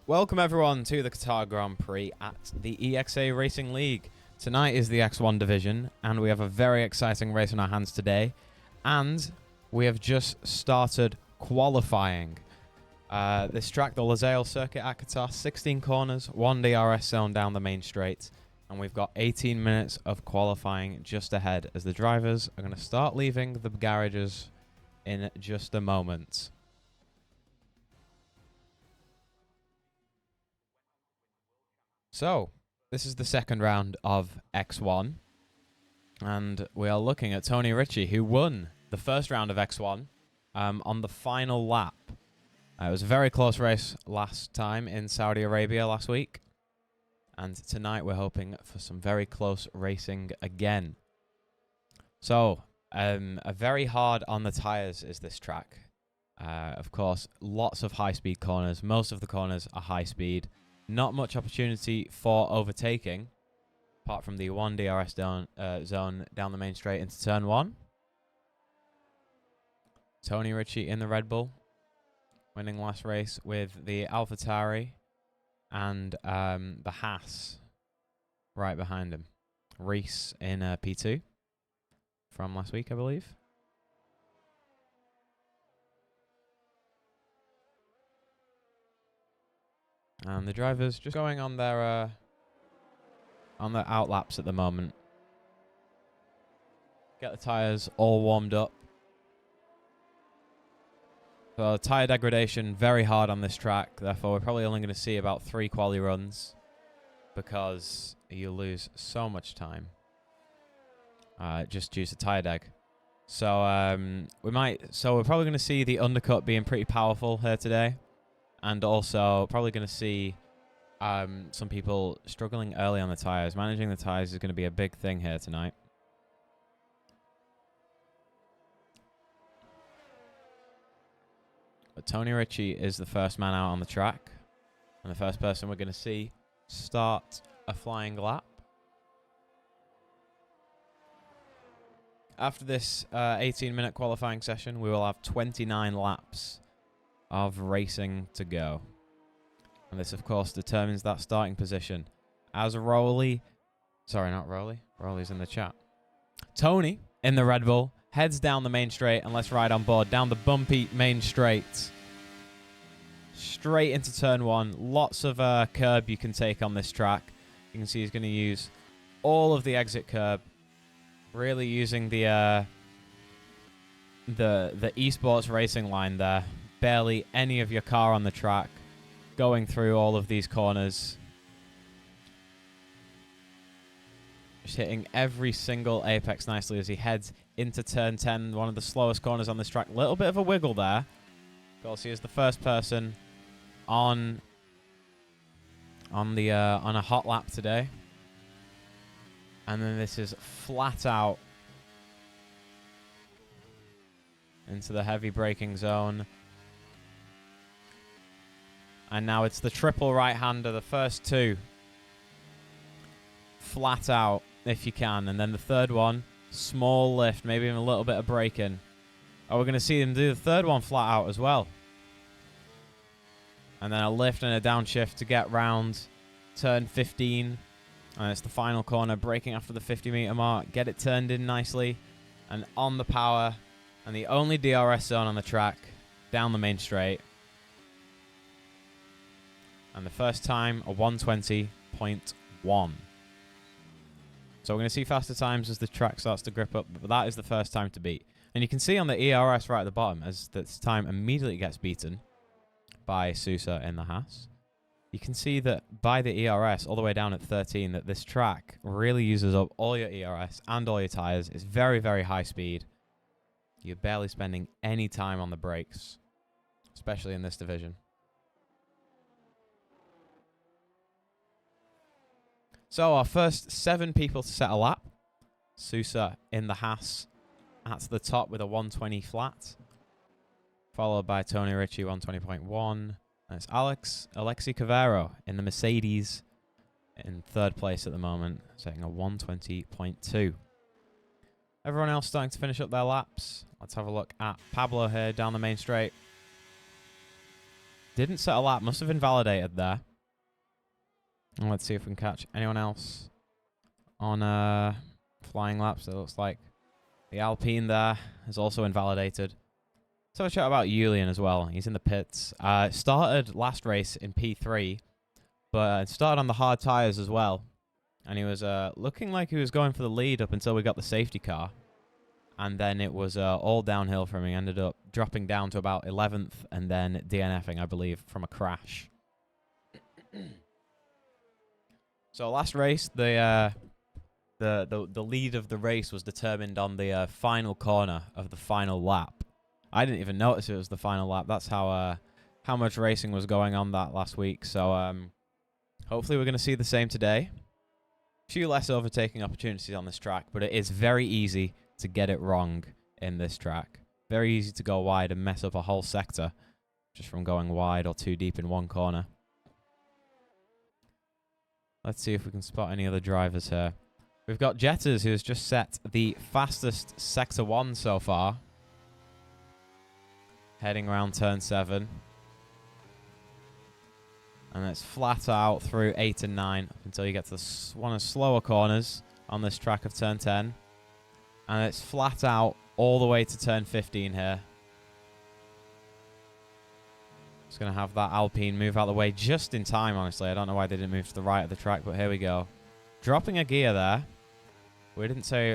Welcome everyone to the Qatar Grand Prix at the EXA Racing League. Tonight is the X1 division and we have a very exciting race on our hands today. And we have just started qualifying. This track, the Losail circuit at Qatar, 16 corners, 1 DRS zone down the main straight. And we've got 18 minutes of qualifying just ahead as the drivers are going to start leaving the garages in just a moment. So, this is the second round of X1, and we are looking at Tony Ritchie, who won the first round of X1 on the final lap. It was a very close race last time in Saudi Arabia last week, and tonight we're hoping for some very close racing again. So, a very hard on the tyres is this track. Of course, lots of high-speed corners. Most of the corners are high-speed. Not much opportunity for overtaking, apart from the 1 DRS zone down the main straight into turn 1. Tony Ritchie in the Red Bull, winning last race with the AlphaTauri and the Haas right behind him. Reese in P2 from last week, I believe. And the drivers just going on their outlaps at the moment. Get the tyres all warmed up. So tyre degradation very hard on this track. Therefore, we're probably only going to see about 3 quali runs because you lose so much time just due to tyre deg. So we're probably going to see the undercut being pretty powerful here today. And also, probably going to see some people struggling early on the tyres. Managing the tyres is going to be a big thing here tonight. But Tony Ritchie is the first man out on the track. And the first person we're going to see start a flying lap. After this 18-minute qualifying session, we will have 29 laps of racing to go. And this, of course, determines that starting position. As Rowley... Sorry, not Rowley. Rowley's in the chat. Tony, in the Red Bull, heads down the main straight, and let's ride on board. Down the bumpy main straight. Straight into turn 1. Lots of curb you can take on this track. You can see he's going to use all of the exit curb. Really using the esports racing line there. Barely any of your car on the track, going through all of these corners. Just hitting every single apex nicely as he heads into turn 10, one of the slowest corners on this track. Little bit of a wiggle there. Of course, he is the first person on a hot lap today. And then this is flat out into the heavy braking zone. And now it's the triple right-hander, the first 2. Flat out, if you can. And then the third one, small lift, maybe even a little bit of braking. Oh, we're going to see him do the third one flat out as well. And then a lift and a downshift to get round turn 15. And it's the final corner, braking after the 50-meter mark. Get it turned in nicely. And on the power. And the only DRS zone on the track, down the main straight. And the first time, a 120.1. So we're going to see faster times as the track starts to grip up, but that is the first time to beat. And you can see on the ERS right at the bottom, as this time immediately gets beaten by Sousa in the Haas. You can see that by the ERS, all the way down at 13, that this track really uses up all your ERS and all your tyres. It's very, very high speed. You're barely spending any time on the brakes, especially in this division. So our first 7 people to set a lap. Sousa in the Haas at the top with a 120 flat. Followed by Tony Ritchie, 120.1. And it's Alexi Cavero in the Mercedes in third place at the moment, setting a 120.2. Everyone else starting to finish up their laps. Let's have a look at Pablo here down the main straight. Didn't set a lap. Must have invalidated there. And let's see if we can catch anyone else on flying laps. It looks like the Alpine there is also invalidated. Let's have a chat about Julian as well. He's in the pits. Started last race in P3, but started on the hard tyres as well. And he was looking like he was going for the lead up until we got the safety car. And then it was all downhill from him. He ended up dropping down to about 11th and then DNFing, I believe, from a crash. So last race, the lead of the race was determined on the final corner of the final lap. I didn't even notice it was the final lap. That's how much racing was going on that last week. So hopefully we're going to see the same today. A few less overtaking opportunities on this track, but it is very easy to get it wrong in this track. Very easy to go wide and mess up a whole sector just from going wide or too deep in one corner. Let's see if we can spot any other drivers here. We've got Jetters, who has just set the fastest Sector 1 so far. Heading around turn 7. And it's flat out through 8 and 9 until you get to one of the slower corners on this track of turn 10. And it's flat out all the way to turn 15 here. Just going to have that Alpine move out of the way just in time, honestly. I don't know why they didn't move to the right of the track, but here we go. Dropping a gear there. We didn't say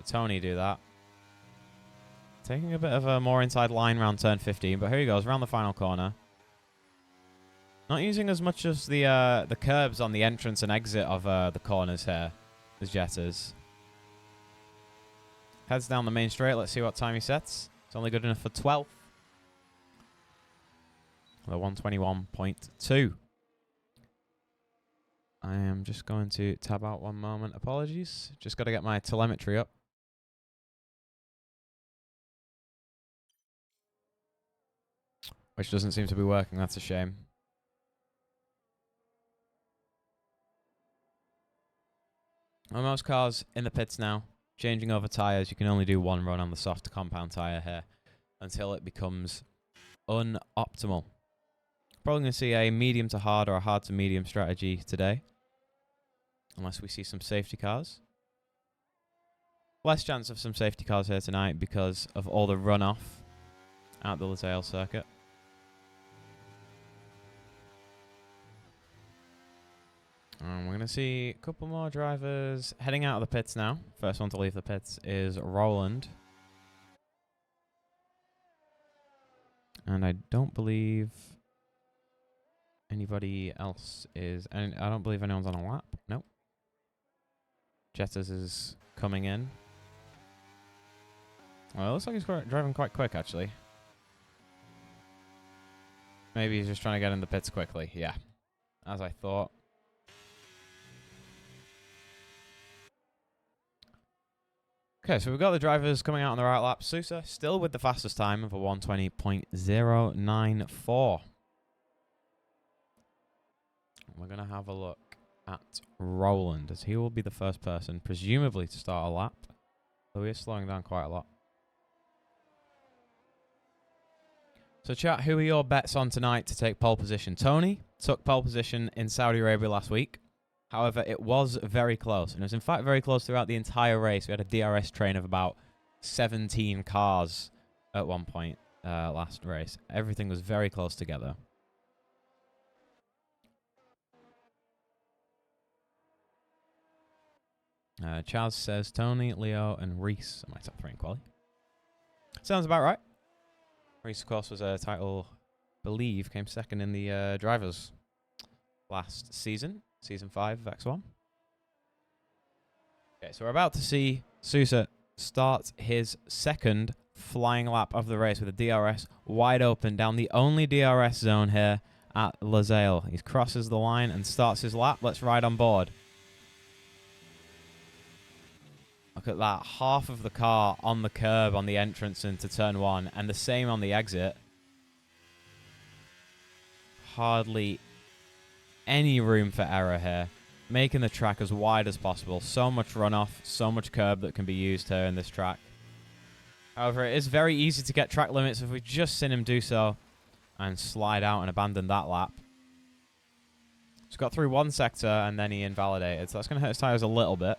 Tony do that. Taking a bit of a more inside line around turn 15, but here he goes, around the final corner. Not using as much as the curbs on the entrance and exit of the corners here, as Jetters. Heads down the main straight. Let's see what time he sets. It's only good enough for 12th. The 121.2. I am just going to tab out one moment. Apologies. Just got to get my telemetry up. Which doesn't seem to be working. That's a shame. Well, most cars in the pits now. Changing over tyres, you can only do one run on the soft compound tyre here until it becomes unoptimal. Probably going to see a medium to hard or a hard to medium strategy today. Unless we see some safety cars. Less chance of some safety cars here tonight because of all the runoff at the Losail circuit. We're going to see a couple more drivers heading out of the pits now. First one to leave the pits is Roland. And I don't believe anybody else is... And I don't believe anyone's on a lap. Nope. Jetters is coming in. Well, it looks like he's driving quite quick, actually. Maybe he's just trying to get in the pits quickly. Yeah, as I thought. Okay, so we've got the drivers coming out on the right lap. Sousa still with the fastest time of a 120.094. We're going to have a look at Roland, as he will be the first person, presumably, to start a lap. Though he is slowing down quite a lot. So chat, who are your bets on tonight to take pole position? Tony took pole position in Saudi Arabia last week. However, it was very close. And it was, in fact, very close throughout the entire race. We had a DRS train of about 17 cars at one point last race. Everything was very close together. Chaz says Tony, Leo, and Reese are my top 3 in quali. Sounds about right. Reese, of course, was a title, believe, came second in the drivers last season. Season 5 of X1. Okay, so we're about to see Sousa start his second flying lap of the race with a DRS wide open down the only DRS zone here at Losail. He crosses the line and starts his lap. Let's ride on board. Look at that. Half of the car on the curb on the entrance into turn 1 and the same on the exit. Hardly any room for error here. Making the track as wide as possible. So much runoff, so much curb that can be used here in this track. However, it is very easy to get track limits if we've just seen him do so and slide out and abandon that lap. He's got through one sector and then he invalidated. So that's going to hurt his tyres a little bit.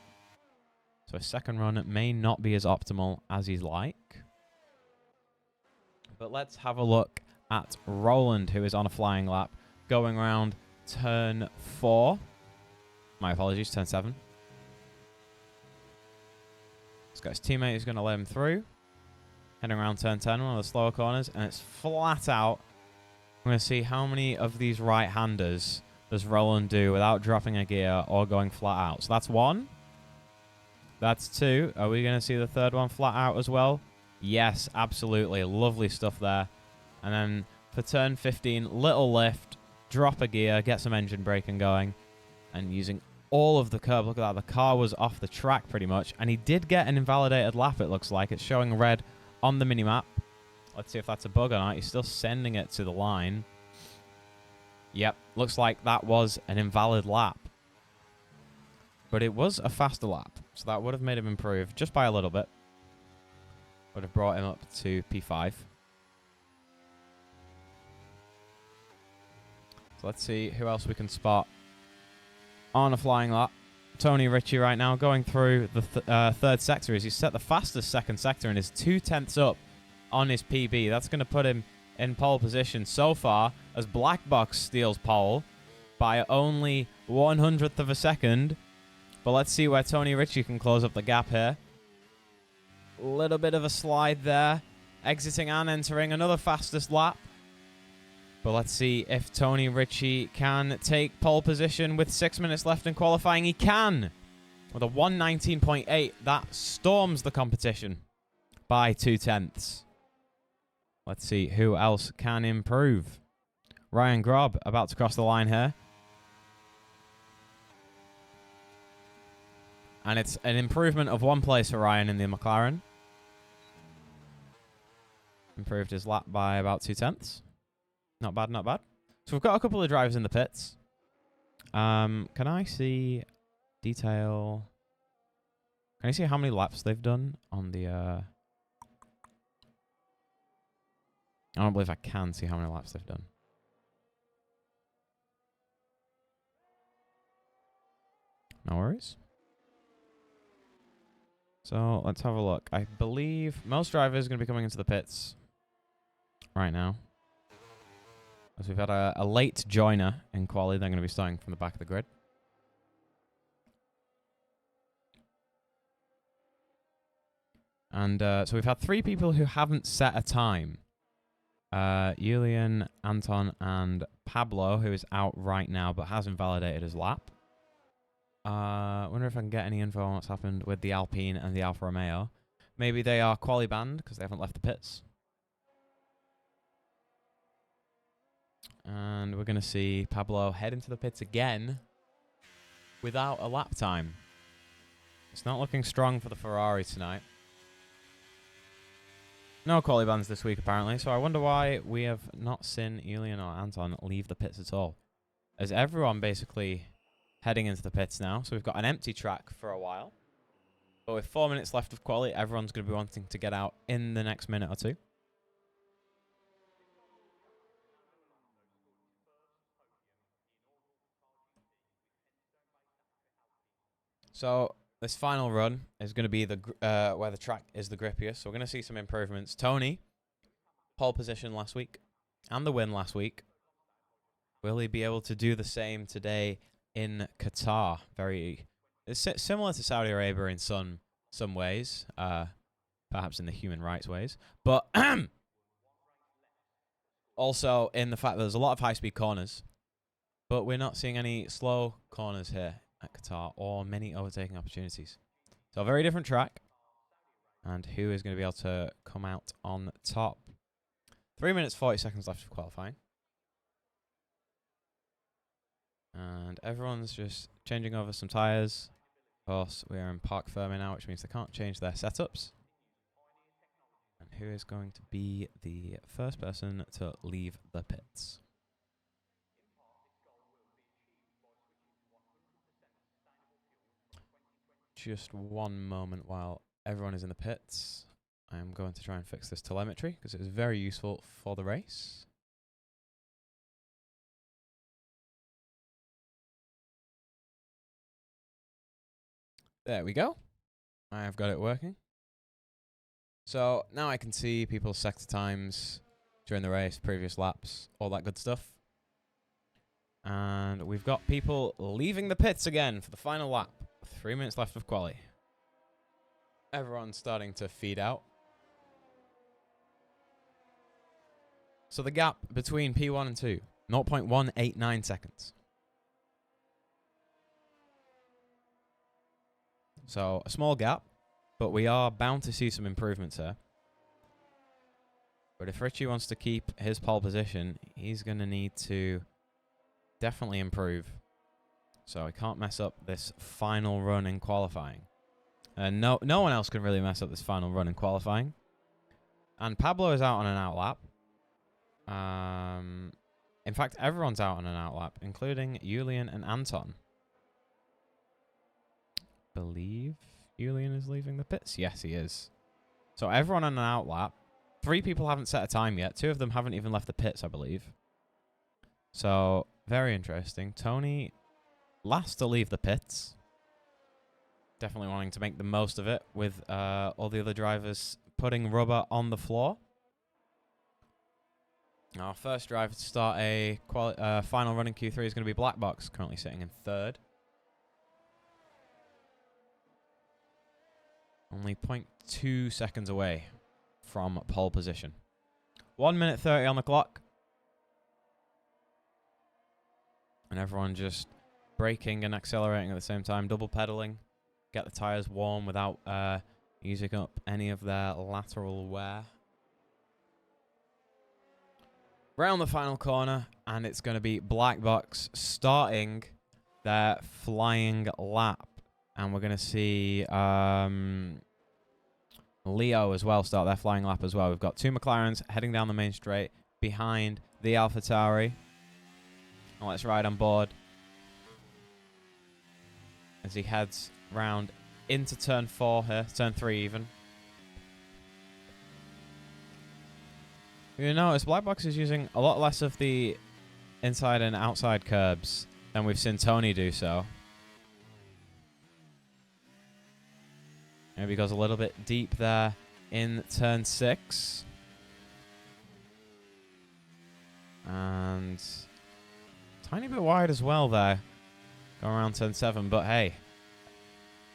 So his second run may not be as optimal as he'd like. But let's have a look at Roland, who is on a flying lap, going around turn 4. My apologies, turn 7. He's got his teammate who's going to let him through. Heading around turn 10, one of the slower corners, and it's flat out. I'm going to see how many of these right-handers does Roland do without dropping a gear or going flat out. So that's 1. That's 2. Are we going to see the third one flat out as well? Yes, absolutely. Lovely stuff there. And then for turn 15, little lift, drop a gear, get some engine braking going, and using all of the curb. Look at that. The car was off the track pretty much, and he did get an invalidated lap, it looks like. It's showing red on the minimap. Let's see if that's a bug or not. He's still sending it to the line. Yep, looks like that was an invalid lap. But it was a faster lap, so that would have made him improve just by a little bit. Would have brought him up to P5. So let's see who else we can spot on a flying lap. Tony Ritchie right now going through the third sector. He's set the fastest second sector and is 2/10 up on his PB. That's going to put him in pole position so far as Black Box steals pole by only 1/100th of a second. But let's see where Tony Ritchie can close up the gap here. A little bit of a slide there. Exiting and entering another fastest lap. But let's see if Tony Ritchie can take pole position with 6 minutes left in qualifying. He can! With a 1:19.8, that storms the competition by 2/10. Let's see who else can improve. Ryan Grob about to cross the line here. And it's an improvement of 1 place for Ryan in the McLaren. Improved his lap by about 2/10. Not bad, not bad. So we've got a couple of drivers in the pits. Can I see detail? Can I see how many laps they've done on the... I don't believe I can see how many laps they've done. No worries. So let's have a look. I believe most drivers are going to be coming into the pits right now. As we've had a late joiner in quali, they're going to be starting from the back of the grid. And so we've had 3 people who haven't set a time. Julian, Anton, and Pablo, who is out right now but has invalidated his lap. Wonder if I can get any info on what's happened with the Alpine and the Alfa Romeo. Maybe they are quali banned because they haven't left the pits. And we're going to see Pablo head into the pits again without a lap time. It's not looking strong for the Ferrari tonight. No quali bans this week, apparently, so I wonder why we have not seen Julian or Anton leave the pits at all. As everyone basically heading into the pits now, so we've got an empty track for a while. But with 4 minutes left of quali, everyone's going to be wanting to get out in the next minute or two. So this final run is going to be the where the track is the grippiest. So we're going to see some improvements. Tony, pole position last week and the win last week. Will he be able to do the same today in Qatar? It's similar to Saudi Arabia in some ways, perhaps in the human rights ways, but also in the fact that there's a lot of high-speed corners, but we're not seeing any slow corners here at Qatar or many overtaking opportunities. So a very different track. And who is going to be able to come out on top? 3 minutes, 40 seconds left of qualifying. And everyone's just changing over some tyres. Of course, we are in park firming now, which means they can't change their setups. And who is going to be the first person to leave the pits? Just one moment while everyone is in the pits. I am going to try and fix this telemetry because it is very useful for the race. There we go. I've got it working. So now I can see people's sector times during the race, previous laps, all that good stuff. And we've got people leaving the pits again for the final lap. 3 minutes left of quali. Everyone's starting to feed out. So the gap between P1 and 2, 0.189 seconds. So a small gap, but we are bound to see some improvements here. But if Richie wants to keep his pole position, he's going to need to definitely improve. So he can't mess up this final run in qualifying. And no one else can really mess up this final run in qualifying. And Pablo is out on an outlap. In fact, everyone's out on an outlap, including Julian and Anton. Believe Julian is leaving the pits. Yes, he is. So everyone on an outlap. 3 people haven't set a time yet. 2 of them haven't even left the pits, I believe. So very interesting. Tony, last to leave the pits. Definitely wanting to make the most of it with all the other drivers putting rubber on the floor. Our first driver to start a final run in Q3 is going to be Black Box, currently sitting in 3rd. Only 0.2 seconds away from pole position. 1 minute 30 on the clock. And everyone just braking and accelerating at the same time, double pedaling. Get the tyres warm without using up any of their lateral wear. Round the final corner, and it's going to be Black Box starting their flying lap. And we're going to see Leo as well start their flying lap as well. We've got 2 McLarens heading down the main straight behind the AlphaTauri. And let's ride on board as he heads round into turn 4 here, turn 3 even. You notice Black Box is using a lot less of the inside and outside curbs than we've seen Tony do so. Maybe goes a little bit deep there in turn 6. And tiny bit wide as well there. Going around turn 7, but hey.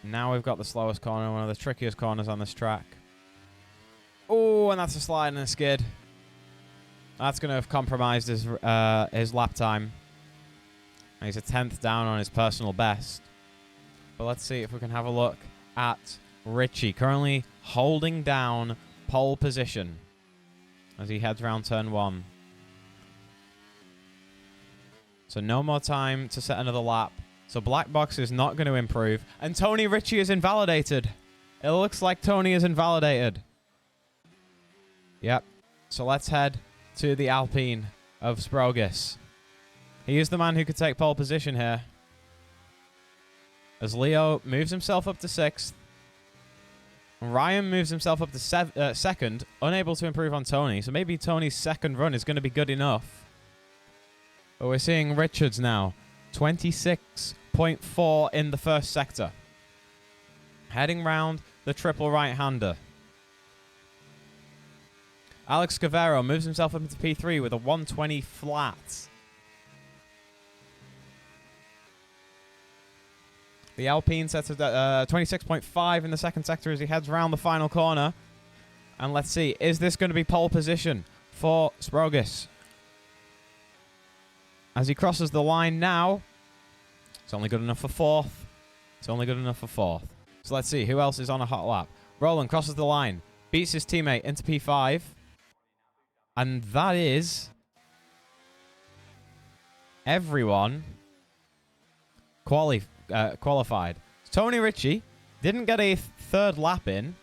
Now we've got the slowest corner, one of the trickiest corners on this track. Oh, and that's a slide and a skid. That's going to have compromised his lap time. He's a 10th down on his personal best. But let's see if we can have a look at Richie, currently holding down pole position as he heads around turn 1. So no more time to set another lap. So Black Box is not going to improve. And Tony Richie is invalidated. It looks like Tony is invalidated. Yep. So let's head to the Alpine of Sprogis. He is the man who could take pole position here. As Leo moves himself up to 6th. Ryan moves himself up to 2nd, unable to improve on Tony. So maybe Tony's second run is going to be good enough. But we're seeing Richards now. 26.4 in the first sector. Heading round the triple right-hander. Alex Cavero moves himself up into P3 with a 120 flat. The Alpine sets at 26.5 in the second sector as he heads round the final corner. And let's see, is this going to be pole position for Sprogis? As he crosses the line now, it's only good enough for 4th. It's only good enough for 4th. So let's see, who else is on a hot lap? Roland crosses the line, beats his teammate into P5. And that is everyone qualified. Tony Richie didn't get a 3rd lap in,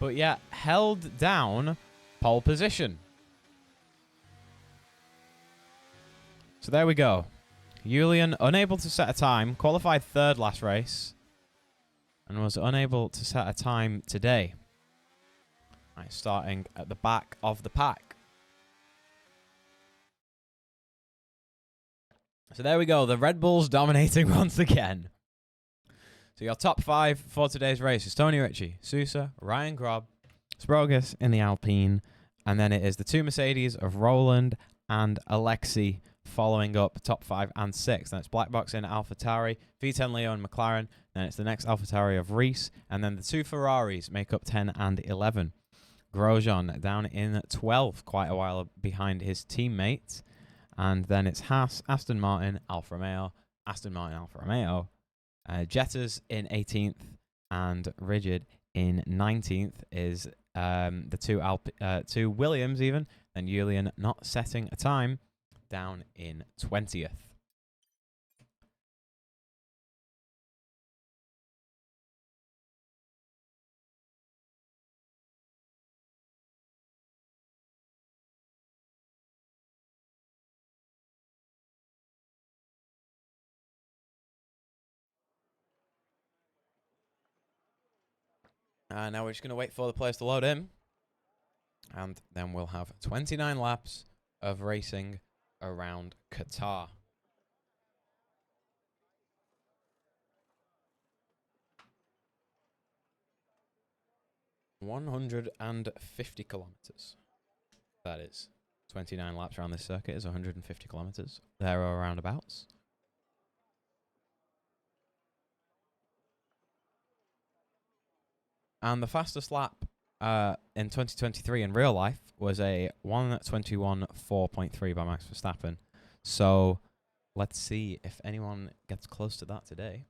but yet held down pole position. So there we go. Julian, unable to set a time, qualified 3rd last race, and was unable to set a time today. Right, starting at the back of the pack. So there we go. The Red Bulls dominating once again. So your top 5 for today's race is Tony Ritchie, Sousa, Ryan Grob, Sprogus in the Alpine, and then it is the 2 Mercedes of Roland and Alexi following up top 5 and 6. Then it's Black Box in AlphaTauri, V10 Leo and McLaren. Then it's the next AlphaTauri of Reese, and then the 2 Ferraris make up 10 and 11. Grosjean down in 12th, quite a while behind his teammate. And then it's Haas, Aston Martin, Alfa Romeo, Aston Martin, Alfa Romeo. Jettas in 18th and Rigid in 19th is the 2 Williams even. Then Julian not setting a time down in 20th. Now we're just going to wait for the players to load in. And then we'll have 29 laps of racing around Qatar. $150 kilometers. That is 29 laps around this circuit is 150 kilometers. There are roundabouts. And the fastest lap in 2023 in real life was a 1:21.4.3 by Max Verstappen. So let's see if anyone gets close to that today.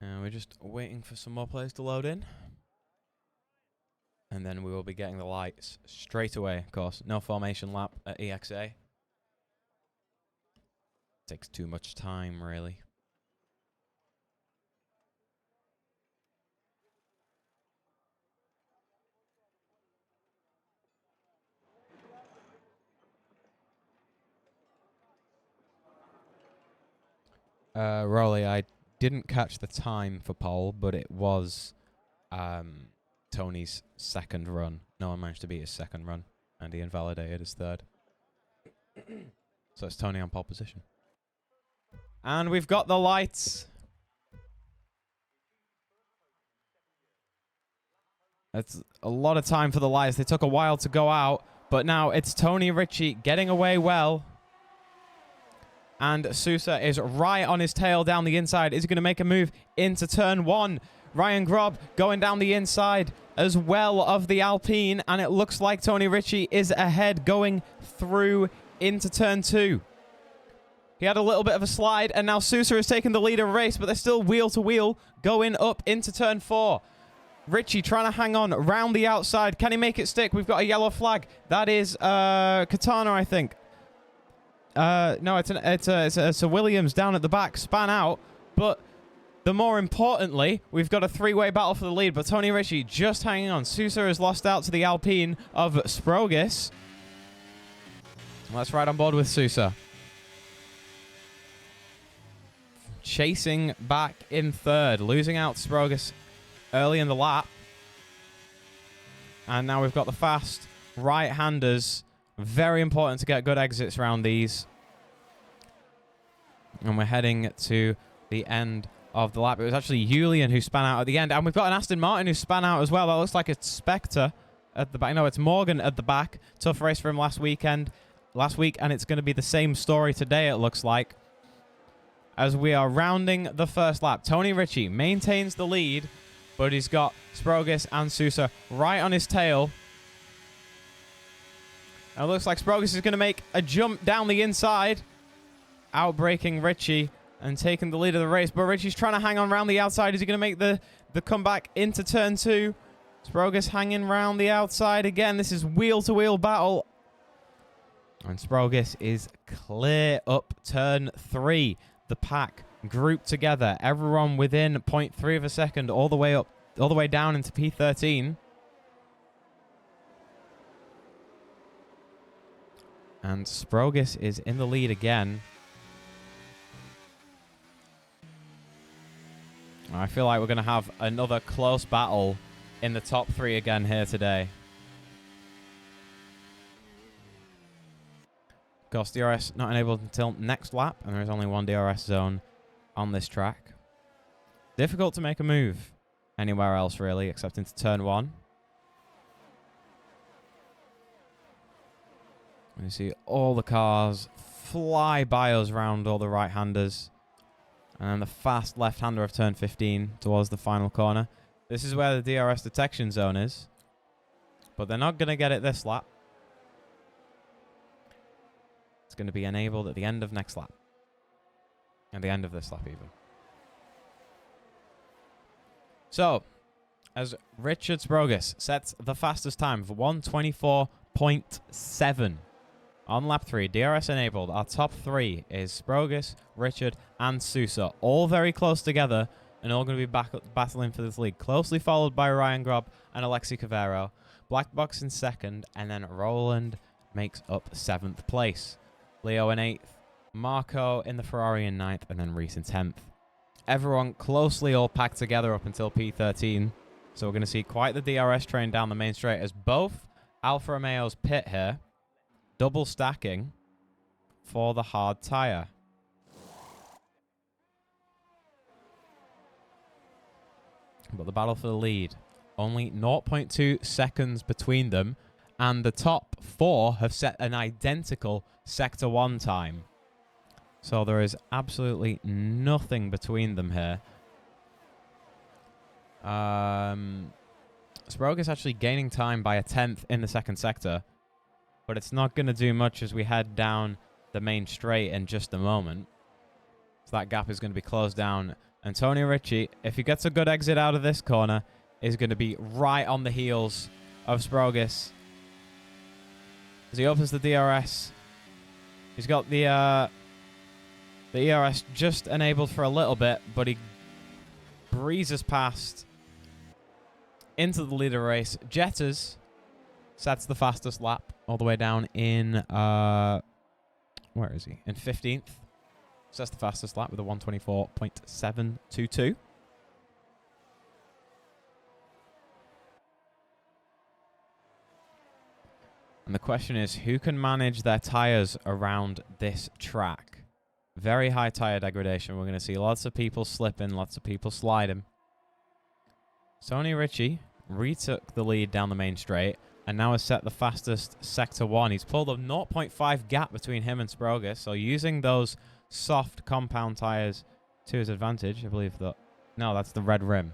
And we're just waiting for some more players to load in. And then we will be getting the lights straight away, of course. No formation lap at EXA. Takes too much time, really. Rolly, I didn't catch the time for pole, but it was Tony's second run. No one managed to beat his second run, and he invalidated his third. So it's Tony on pole position. And we've got the lights. That's a lot of time for the lights. They took a while to go out, but now it's Tony Ritchie getting away well. And Sousa is right on his tail down the inside. Is he going to make a move into turn 1? Ryan Grob going down the inside as well of the Alpine. And it looks like Tony Ritchie is ahead going through into turn 2. He had a little bit of a slide. And now Sousa is taking the lead of the race. But they're still wheel to wheel going up into turn 4. Ritchie trying to hang on round the outside. Can he make it stick? We've got a yellow flag. That is Katana, I think. No, it's a Williams down at the back, span out. But the more importantly, we've got a 3-way battle for the lead. But Tony Ritchie just hanging on. Sousa has lost out to the Alpine of Sprogus. Let's ride on board with Sousa. Chasing back in third, losing out to Sprogus early in the lap. And now we've got the fast right-handers. Very important to get good exits around these. And we're heading to the end of the lap. It was actually Julian who span out at the end. And we've got an Aston Martin who span out as well. That looks like a Spectre at the back. No, it's Morgan at the back. Tough race for him last week. And it's going to be the same story today, it looks like. As we are rounding the first lap. Tony Ritchie maintains the lead. But he's got Sprogus and Sousa right on his tail. Now it looks like Sprogus is going to make a jump down the inside. Outbraking Ritchie and taking the lead of the race. But Ritchie's trying to hang on around the outside. Is he going to make the comeback into turn 2? Sprogus hanging around the outside again. This is wheel-to-wheel battle. And Sprogus is clear up turn 3. The pack grouped together. Everyone within 0.3 of a second all the way up, all the way down into P13. And Sprogus is in the lead again. I feel like we're going to have another close battle in the top 3 again here today. Of course, DRS not enabled until next lap, and there is only one DRS zone on this track. Difficult to make a move anywhere else, really, except into turn 1. You see all the cars fly by us around all the right-handers. And then the fast left-hander of turn 15 towards the final corner. This is where the DRS detection zone is. But they're not going to get it this lap. It's going to be enabled at the end of next lap. At the end of this lap, even. So, as Richard Sprogus sets the fastest time of 1:24.7 on lap 3, DRS enabled. Our top 3 is Sprogus, Richard, and Sousa, all very close together, and all going to be battling for this lead. Closely followed by Ryan Grob and Alexi Cavero. Black Box in 2nd, and then Roland makes up 7th place. Leo in 8th, Marco in the Ferrari in 9th, and then Reese in 10th. Everyone closely all packed together up until P13. So we're going to see quite the DRS train down the main straight as both Alfa Romeos pit here, double stacking for the hard tyre. But the battle for the lead, only 0.2 seconds between them, and the top 4 have set an identical Sector 1 time. So there is absolutely nothing between them here. Sprogus actually gaining time by a 10th in the 2nd sector. But it's not going to do much as we head down the main straight in just a moment. So that gap is going to be closed down. And Tony Ritchie, if he gets a good exit out of this corner, is going to be right on the heels of Sprogus. As he opens the DRS. He's got the ERS just enabled for a little bit, but he breezes past into the leader race. Jetters sets the fastest lap all the way down in, where is he? In 15th. Sets the fastest lap with a 1:24.722. And the question is, who can manage their tyres around this track? Very high tyre degradation. We're going to see lots of people slipping, lots of people sliding. Tony Ritchie retook the lead down the main straight and now has set the fastest Sector 1. He's pulled a 0.5 gap between him and Sprogus, so using those soft compound tyres to his advantage. I believe that... No, that's the red rim.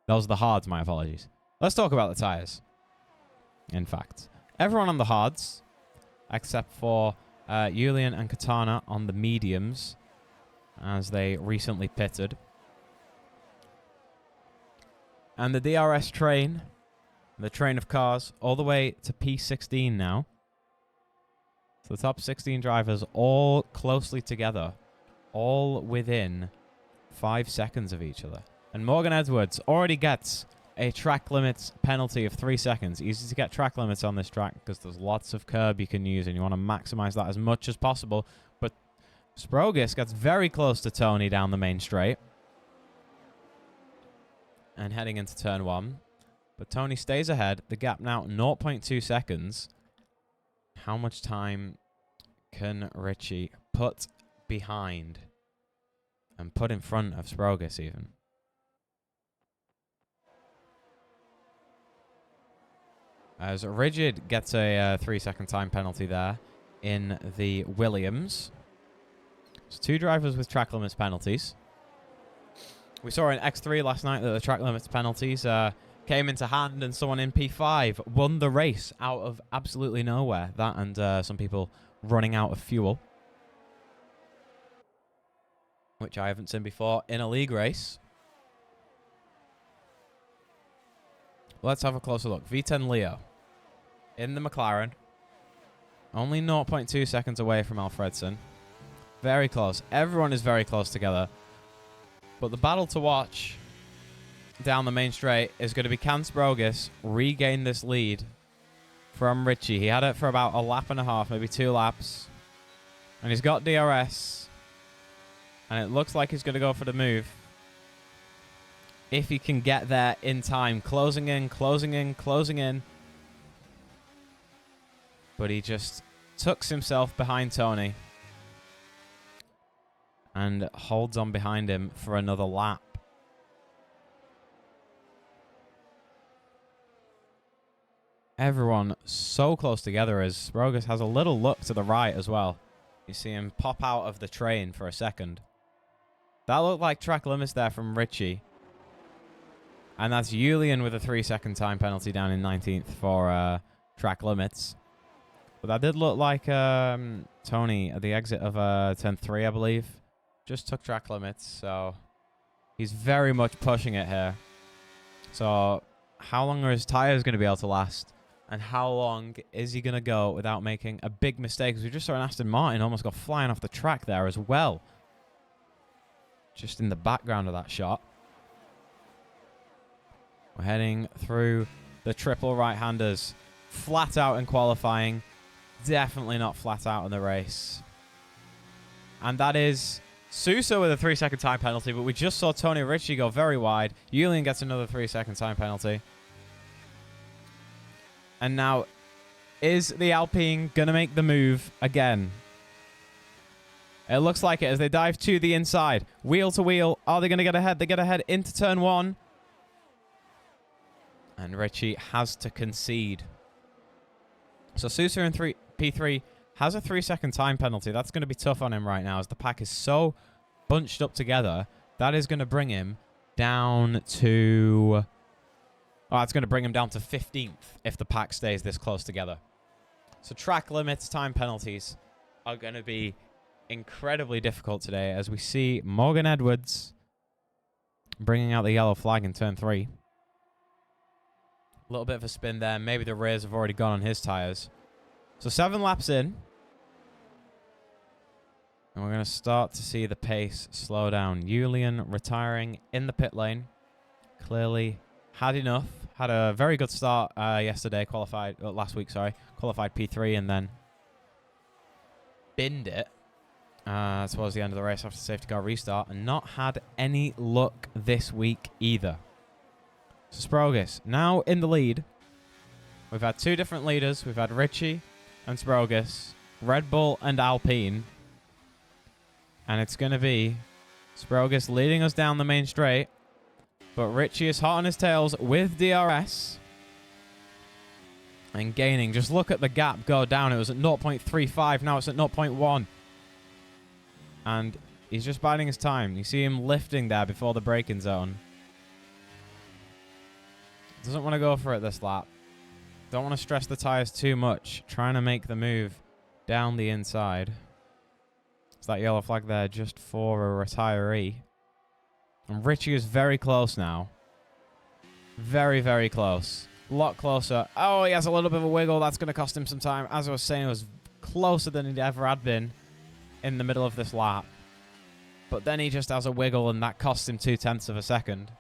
Those are the hards, my apologies. Let's talk about the tyres. In fact, everyone on the hards, except for Julian and Katana on the mediums, as they recently pitted. And the DRS train, the train of cars, all the way to P16 now. So the top 16 drivers all closely together, all within 5 seconds of each other. And Morgan Edwards already gets a track limits penalty of 3 seconds. Easy to get track limits on this track because there's lots of curb you can use and you want to maximize that as much as possible. But Sprogus gets very close to Tony down the main straight. And heading into turn 1. But Tony stays ahead. The gap now 0.2 seconds. How much time can Ritchie put behind and put in front of Sprogus even? As Rigid gets a 3-second time penalty there in the Williams. So 2 drivers with track limits penalties. We saw in X3 last night that the track limits penalties came into hand and someone in P5 won the race out of absolutely nowhere. That and some people running out of fuel. Which I haven't seen before in a league race. Let's have a closer look. V10 Leo in the McLaren. Only 0.2 seconds away from Alfredson. Very close. Everyone is very close together. But the battle to watch down the main straight is going to be, can Sprogus regain this lead from Ritchie? He had it for about a lap and a half, maybe 2 laps. And he's got DRS. And it looks like he's going to go for the move. if he can get there in time. Closing in, closing in, closing in. But he just tucks himself behind Tony. And holds on behind him for another lap. Everyone so close together as Sprogus has a little look to the right as well. You see him pop out of the train for a second. That looked like track limits there from Richie. And that's Julian with a 3-second time penalty down in 19th for track limits. But that did look like Tony at the exit of turn 3, I believe. Just took track limits, so he's very much pushing it here. So how long are his tires going to be able to last? And how long is he going to go without making a big mistake? Because we just saw an Aston Martin almost go flying off the track there as well. Just in the background of that shot. We're heading through the triple right-handers. Flat out in qualifying. Definitely not flat out in the race. And that is Sousa with a 3-second time penalty. But we just saw Tony Ritchie go very wide. Julian gets another 3-second time penalty. And now, is the Alpine going to make the move again? It looks like it as they dive to the inside. Wheel to wheel. Are they going to get ahead? They get ahead into turn 1. And Ritchie has to concede. So Sousa in P3 has a 3-second time penalty. That's going to be tough on him right now as the pack is so bunched up together. That is going to bring him down to... Oh, it's going to bring him down to 15th if the pack stays this close together. So track limits, time penalties are going to be incredibly difficult today as we see Morgan Edwards bringing out the yellow flag in turn 3. A little bit of a spin there. Maybe the rears have already gone on his tires. So 7 laps in. And we're going to start to see the pace slow down. Julian retiring in the pit lane. Clearly had enough. Had a very good start yesterday. Last week, sorry. Qualified P3 and then binned it towards the end of the race after safety car restart. And not had any luck this week either. So Sprogus now in the lead. We've had 2 different leaders. We've had Ritchie and Sprogus, Red Bull and Alpine. And it's going to be Sprogus leading us down the main straight. But Ritchie is hot on his tails with DRS. And gaining. Just look at the gap go down. It was at 0.35. Now it's at 0.1. And he's just biding his time. You see him lifting there before the braking zone. Doesn't want to go for it this lap. Don't want to stress the tires too much. Trying to make the move down the inside. It's that yellow flag there just for a retiree. And Ritchie is very close now. Very, very close. A lot closer. Oh, he has a little bit of a wiggle. That's going to cost him some time. As I was saying, it was closer than he ever had been in the middle of this lap. But then he just has a wiggle, and that costs him 0.2 of a second.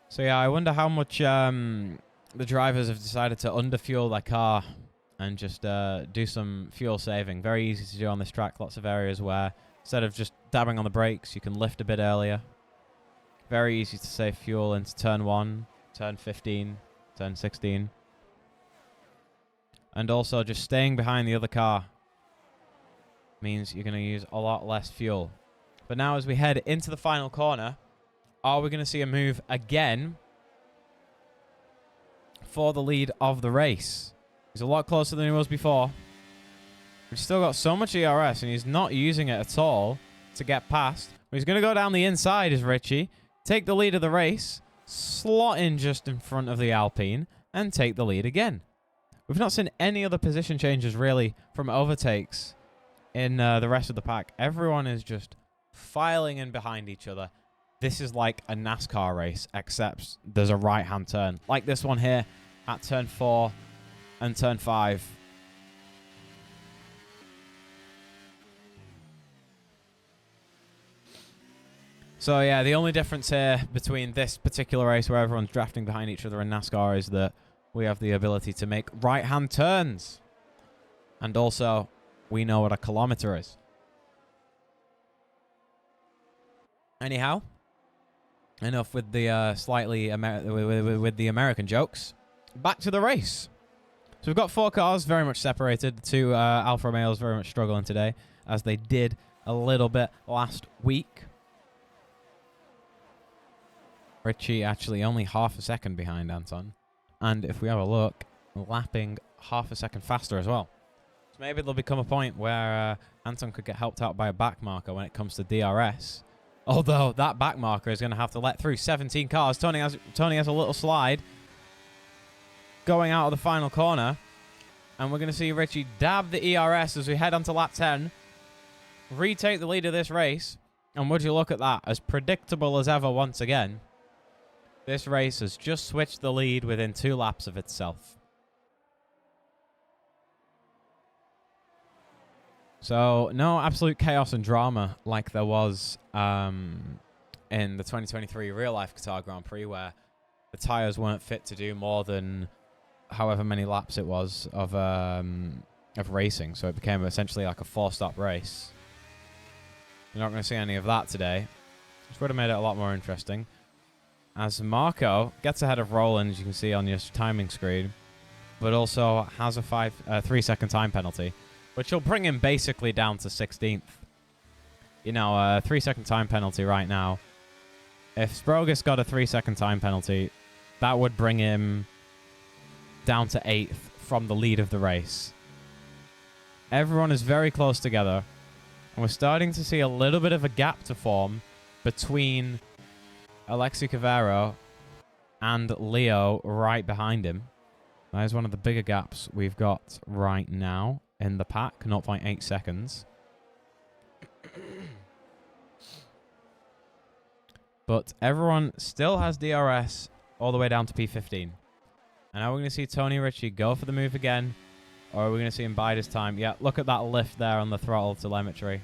So yeah, I wonder how much the drivers have decided to underfuel their car and just do some fuel saving. Very easy to do on this track. Lots of areas where instead of just dabbing on the brakes, you can lift a bit earlier. Very easy to save fuel into turn 1, turn 15, turn 16. And also just staying behind the other car means you're going to use a lot less fuel. But now as we head into the final corner, are we going to see a move again for the lead of the race? He's a lot closer than he was before. He's still got so much ERS, and he's not using it at all to get past. But he's going to go down the inside, is Ritchie. Take the lead of the race. Slot in just in front of the Alpine. And take the lead again. We've not seen any other position changes, really, from overtakes in the rest of the pack. Everyone is just filing in behind each other. This is like a NASCAR race, except there's a right-hand turn. Like this one here at turn 4 and turn 5. So yeah, the only difference here between this particular race where everyone's drafting behind each other in NASCAR is that we have the ability to make right-hand turns. And also we know what a kilometer is. Anyhow, enough with the with the American jokes. Back to the race. So we've got 4 cars very much separated. The 2 Alfa Romeos very much struggling today, as they did a little bit last week. Richie actually only half a second behind Anton. And if we have a look, lapping half a second faster as well. So maybe there'll become a point where Anton could get helped out by a back marker when it comes to DRS. Although that back marker is going to have to let through 17 cars. Tony has a little slide going out of the final corner. And we're going to see Richie dab the ERS as we head onto lap 10. Retake the lead of this race. And would you look at that? As predictable as ever once again. This race has just switched the lead within 2 laps of itself. So, no absolute chaos and drama like there was in the 2023 real-life Qatar Grand Prix, where the tyres weren't fit to do more than however many laps it was of racing. So it became essentially like a 4-stop race. You're not going to see any of that today, which would have made it a lot more interesting. As Marco gets ahead of Roland, as you can see on your timing screen, but also has a 3-second time penalty, which will bring him basically down to 16th. You know, a 3-second time penalty right now. If Sprogus got a 3-second time penalty, that would bring him down to 8th from the lead of the race. Everyone is very close together, and we're starting to see a little bit of a gap to form between Alexi Cavero and Leo right behind him. That is one of the bigger gaps we've got right now in the pack, 0.8 seconds. But everyone still has DRS all the way down to P15. And now we're going to see Tony Ritchie go for the move again, or are we going to see him bide his time? Yeah, look at that lift there on the throttle telemetry.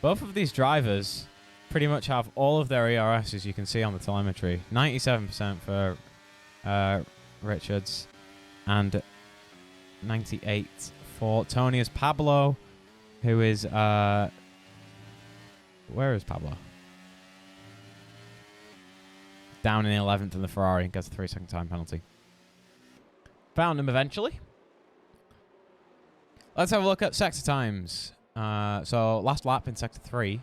Both of these drivers pretty much have all of their ERS, as you can see on the telemetry. 97% for Richards and 98 for Tony. As Pablo, who is where is Pablo? Down in 11th in the Ferrari, gets a 3-second time penalty. Found him eventually. Let's have a look at sector times. So last lap in sector 3,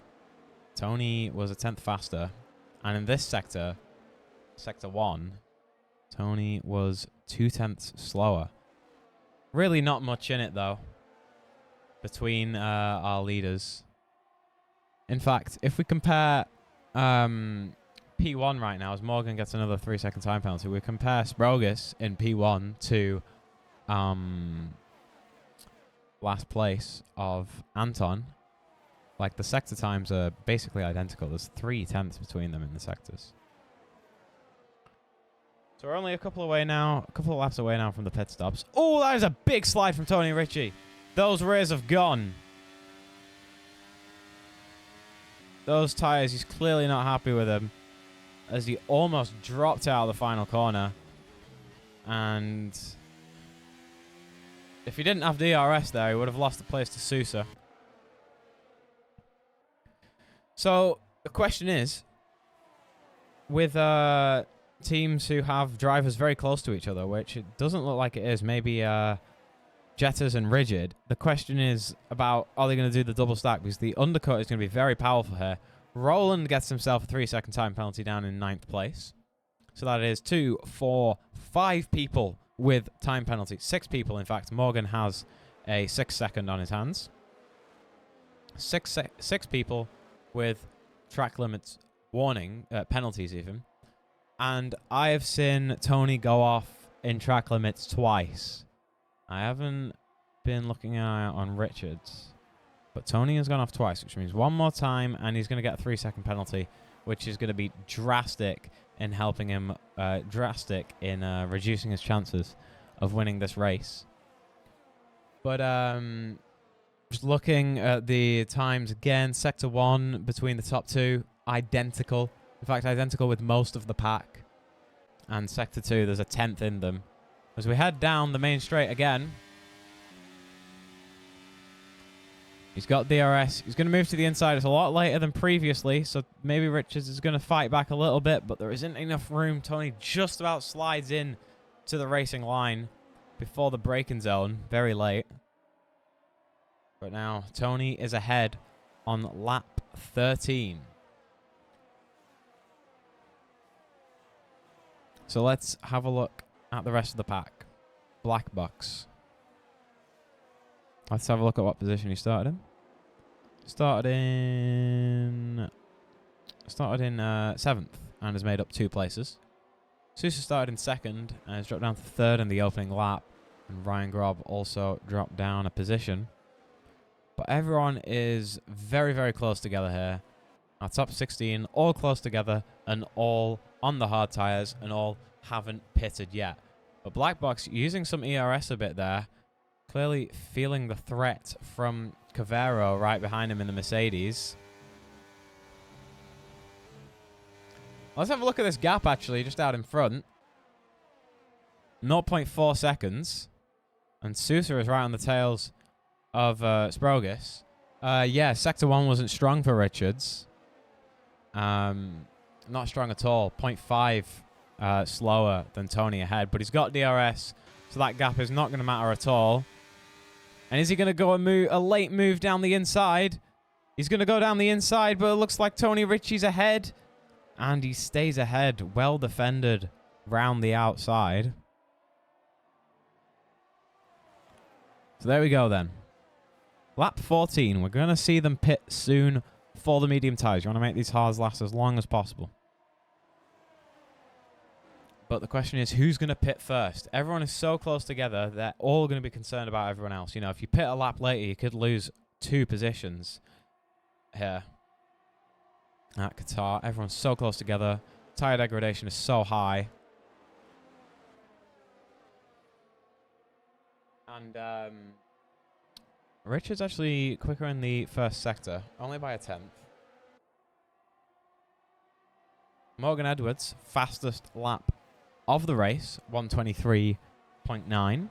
Tony was a 10th faster, and in this sector, sector 1, Tony was 2/10 slower. Really not much in it, though, between our leaders. In fact, if we compare P1 right now, as Morgan gets another 3-second time penalty, we compare Sprogus in P1 to last place of Anton. Like, the sector times are basically identical. There's 3/10 between them in the sectors. So we're only a couple away now, a couple of laps away now from the pit stops. Oh, that is a big slide from Tony Ritchie. Those rears have gone. Those tyres, he's clearly not happy with them, as he almost dropped out of the final corner. And if he didn't have DRS there, he would have lost the place to Sousa. So the question is, with teams who have drivers very close to each other, which it doesn't look like it is, maybe Jettas and Rigid, the question is about, are they going to do the double stack? Because the undercut is going to be very powerful here. Roland gets himself a 3-second time penalty down in 9th place. So that is 2, 4, 5 people with time penalty. 6 people, in fact. Morgan has a 6-second on his hands. Six people with track limits warning, penalties even. And I have seen Tony go off in track limits twice. I haven't been looking out on Richards, but Tony has gone off twice, which means one more time, and he's going to get a 3-second penalty, which is going to be drastic in helping him, reducing his chances of winning this race. But just looking at the times again, Sector 1 between the top 2, identical. In fact, identical with most of the pack. And Sector 2, there's a 10th in them. As we head down the main straight again, He's got DRS. He's going to move to the inside. It's a lot later than previously, so maybe Richards is going to fight back a little bit, but there isn't enough room. Tony just about slides in to the racing line before the braking zone. Very late. But now Tony is ahead on lap 13. So let's have a look at the rest of the pack. Black box. Let's have a look at what position he started in. Started in 7th and has made up 2 places. Sousa started in 2nd and has dropped down to 3rd in the opening lap. And Ryan Grob also dropped down a position. But everyone is very, very close together here. Our top 16 all close together and all on the hard tyres and all haven't pitted yet. But Black Box using some ERS a bit there. Clearly feeling the threat from Cavero right behind him in the Mercedes. Let's have a look at this gap, actually, just out in front. 0.4 seconds. And Sousa is right on the tails of Sprogis. Yeah, Sector 1 wasn't strong for Richards. Not strong at all. 0.5 slower than Tony ahead. But he's got DRS, so that gap is not going to matter at all. And is he going to go a late move down the inside? He's going to go down the inside, but it looks like Tony Ritchie's ahead. And he stays ahead. Well defended round the outside. So there we go then. Lap 14. We're going to see them pit soon for the medium tyres. You want to make these hards last as long as possible. But the question is, who's going to pit first? Everyone is so close together, they're all going to be concerned about everyone else. You know, if you pit a lap later, you could lose 2 positions here at Qatar. Everyone's so close together. Tyre degradation is so high. And Richard's actually quicker in the first sector, only by a 10th. Morgan Edwards, fastest lap of the race, 1:23.9.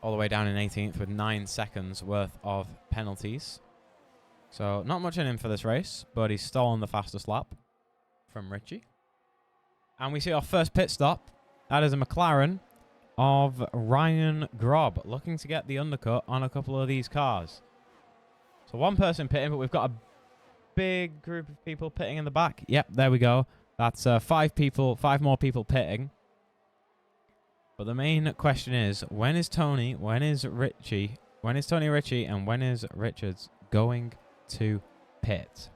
All the way down in 18th with 9 seconds worth of penalties. So not much in him for this race, but he's stolen the fastest lap from Richie. And we see our first pit stop. That is a McLaren of Ryan Grob, looking to get the undercut on a couple of these cars. So one person pitting, but we've got a big group of people pitting in the back. Yep, there we go. That's 5 more people pitting. But the main question is, when is Tony Ritchie, and when is Richards going to pit?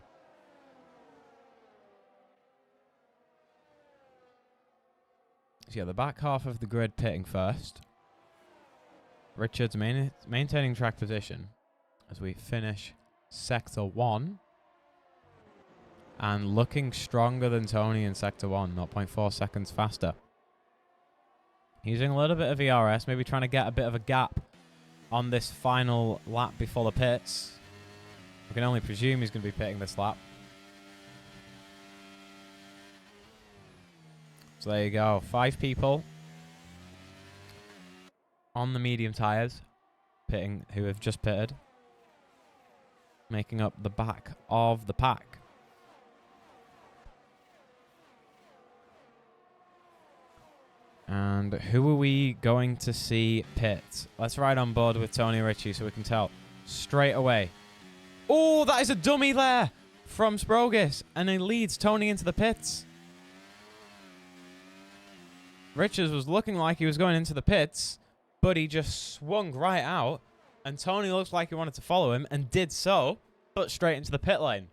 So yeah, the back half of the grid pitting first. Richards maintaining track position as we finish Sector 1. And looking stronger than Tony in Sector 1, 0.4 seconds faster. Using a little bit of ERS, maybe trying to get a bit of a gap on this final lap before the pits. We can only presume he's going to be pitting this lap. So there you go, 5 people on the medium tyres pitting, who have just pitted, making up the back of the pack. And who are we going to see pit? Let's ride on board with Tony Ritchie so we can tell straight away. Oh, that is a dummy there from Sprogis. And he leads Tony into the pits. Richards was looking like he was going into the pits, but he just swung right out. And Tony looks like he wanted to follow him and did so, but straight into the pit lane.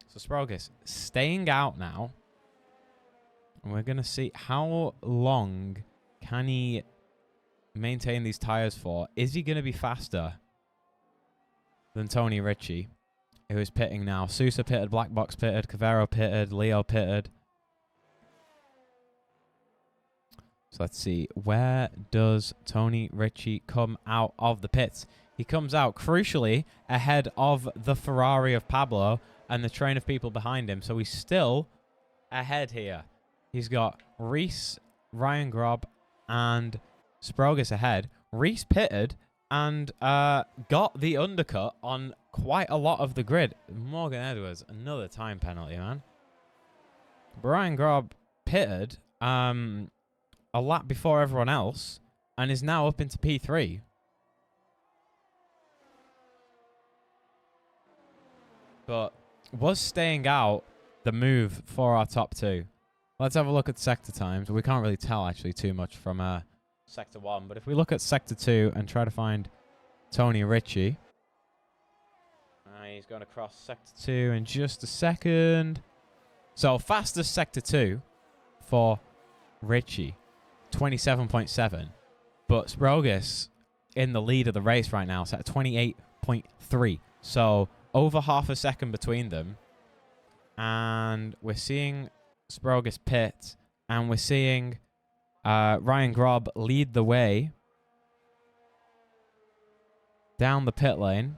So Sprogis staying out now. And we're going to see how long can he maintain these tyres for. Is he going to be faster than Tony Ritchie, who is pitting now? Sousa pitted, Black Box pitted, Cavero pitted, Leo pitted. So let's see. Where does Tony Ritchie come out of the pits? He comes out, crucially, ahead of the Ferrari of Pablo and the train of people behind him. So he's still ahead here. He's got Reese, Ryan Grob, and Sprogis ahead. Reese pitted and got the undercut on quite a lot of the grid. Morgan Edwards, another time penalty, man. Ryan Grob pitted a lap before everyone else and is now up into P3. But was staying out the move for our top two. Let's have a look at sector times. We can't really tell actually too much from sector 1, but if we look at sector 2 and try to find Tony Ritchie. He's going across sector 2 in just a second. So fastest sector 2 for Ritchie, 27.7. But Sprogis in the lead of the race right now, set at 28.3. So over half a second between them. And we're seeing Sprogis pit. And we're seeing Ryan Grob lead the way down the pit lane.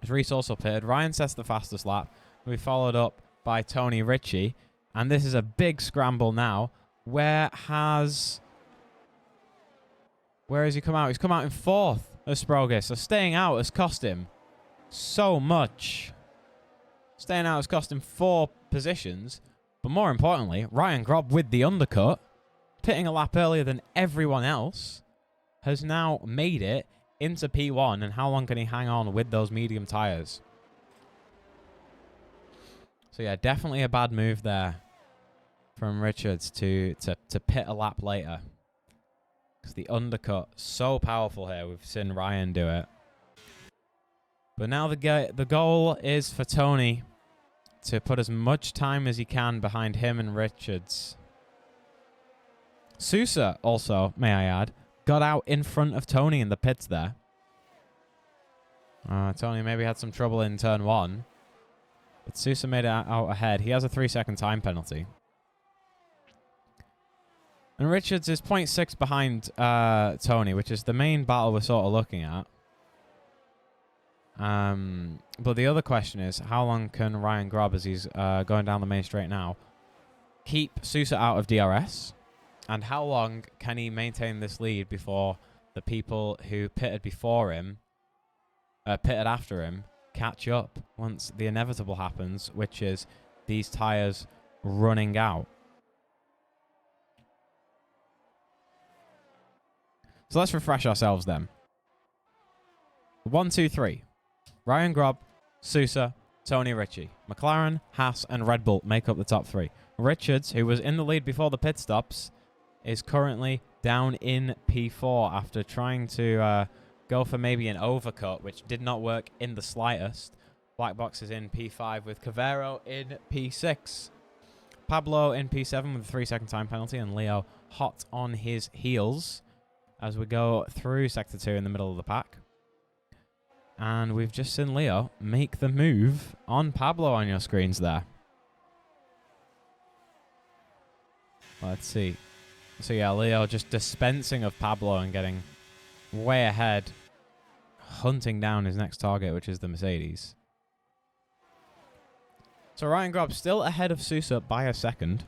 Reese also pitted. Ryan sets the fastest lap. We followed up by Tony Ritchie. And this is a big scramble now. Where has he come out? He's come out in 4th as Sprogis. So staying out has cost him so much. Staying out has cost him 4 positions. But more importantly, Ryan Grob with the undercut, pitting a lap earlier than everyone else, has now made it into P1. And how long can he hang on with those medium tyres? So yeah, definitely a bad move there from Richards to pit a lap later. Because the undercut, so powerful here. We've seen Ryan do it. But now the goal is for Tony to put as much time as he can behind him and Richards. Sousa also, may I add, got out in front of Tony in the pits there. Tony maybe had some trouble in turn 1. But Sousa made it out ahead. He has a 3-second time penalty. And Richards is 0.6 behind Tony, which is the main battle we're sort of looking at. But the other question is, how long can Ryan Grob, as he's going down the main straight now, keep Sousa out of DRS? And how long can he maintain this lead before the people who pitted before him, pitted after him, catch up once the inevitable happens, which is these tyres running out? So let's refresh ourselves then. 1, 2, 3. Ryan Grob, Sousa, Tony Ritchie. McLaren, Haas, and Red Bull make up the top 3. Richards, who was in the lead before the pit stops, is currently down in P4 after trying to go for maybe an overcut, which did not work in the slightest. Black Box is in P5 with Cavero in P6. Pablo in P7 with a 3-second time penalty, and Leo hot on his heels as we go through Sector 2 in the middle of the pack. And we've just seen Leo make the move on Pablo on your screens there. Let's see. So yeah, Leo just dispensing of Pablo and getting way ahead, hunting down his next target, which is the Mercedes. So Ryan Grob still ahead of Sousa by a second.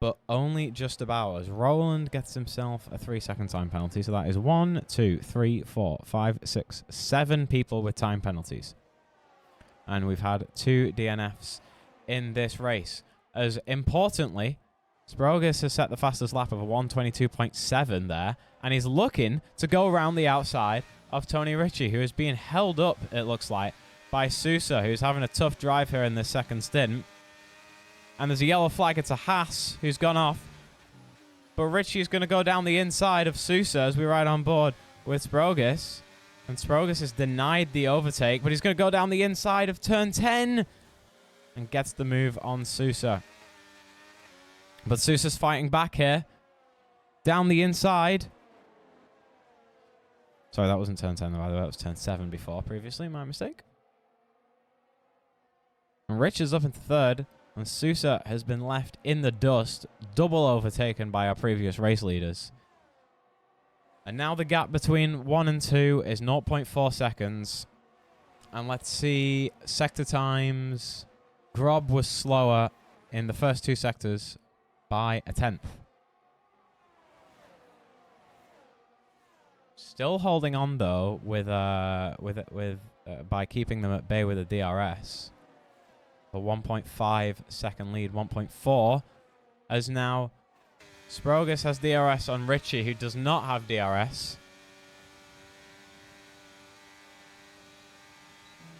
But only just about, as Roland gets himself a 3-second time penalty. So that is 1, 2, 3, 4, 5, 6, 7 people with time penalties. And we've had 2 DNFs in this race. As importantly, Sprogis has set the fastest lap of a 1:22.7 there. And he's looking to go around the outside of Tony Ritchie, who is being held up, it looks like, by Sousa, who's having a tough drive here in this second stint. And there's a yellow flag. It's a Haas who's gone off. But Ritchie is going to go down the inside of Sousa as we ride on board with Sprogis. And Sprogis has denied the overtake, but he's going to go down the inside of turn 10 and gets the move on Sousa. But Sousa's fighting back here. Down the inside. Sorry, that wasn't turn 10, by the way. That was turn 7 before previously. My mistake. And Richards up into 3rd. And Sousa has been left in the dust, double overtaken by our previous race leaders. And now the gap between 1 and 2 is 0.4 seconds. And let's see sector times. Grob was slower in the first 2 sectors by a 1/10. Still holding on though by keeping them at bay with a DRS. A 1.5 second lead, 1.4, as now Sprogus has DRS on Richie, who does not have DRS.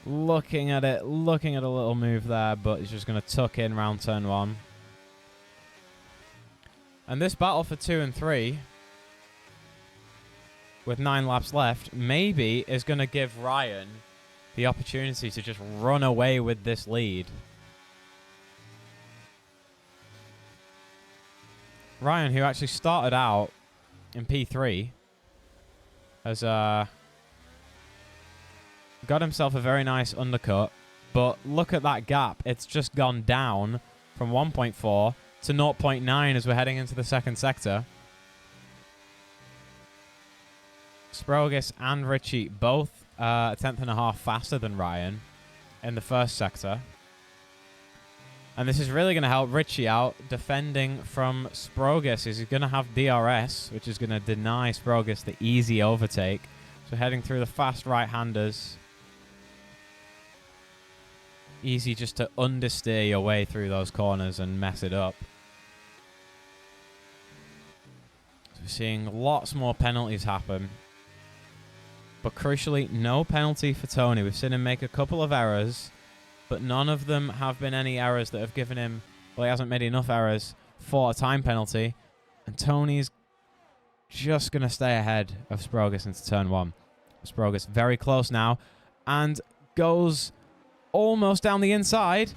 Looking at a little move there, but he's just going to tuck in round turn 1. And this battle for 2 and 3, with 9 laps left, maybe is going to give Ryan the opportunity to just run away with this lead. Ryan, who actually started out in P3, has got himself a very nice undercut. But look at that gap. It's just gone down from 1.4 to 0.9 as we're heading into the second sector. Sprogus and Richie both a tenth and a half faster than Ryan in the first sector. And this is really going to help Richie out defending from Sprogus. He's going to have DRS, which is going to deny Sprogus the easy overtake. So heading through the fast right-handers. Easy just to understeer your way through those corners and mess it up. So we're seeing lots more penalties happen. But crucially, no penalty for Tony. We've seen him make a couple of errors, but none of them have been any errors that have given him... Well, he hasn't made enough errors for a time penalty. And Tony's just going to stay ahead of Sprogus into turn 1. Sprogus very close now and goes almost down the inside.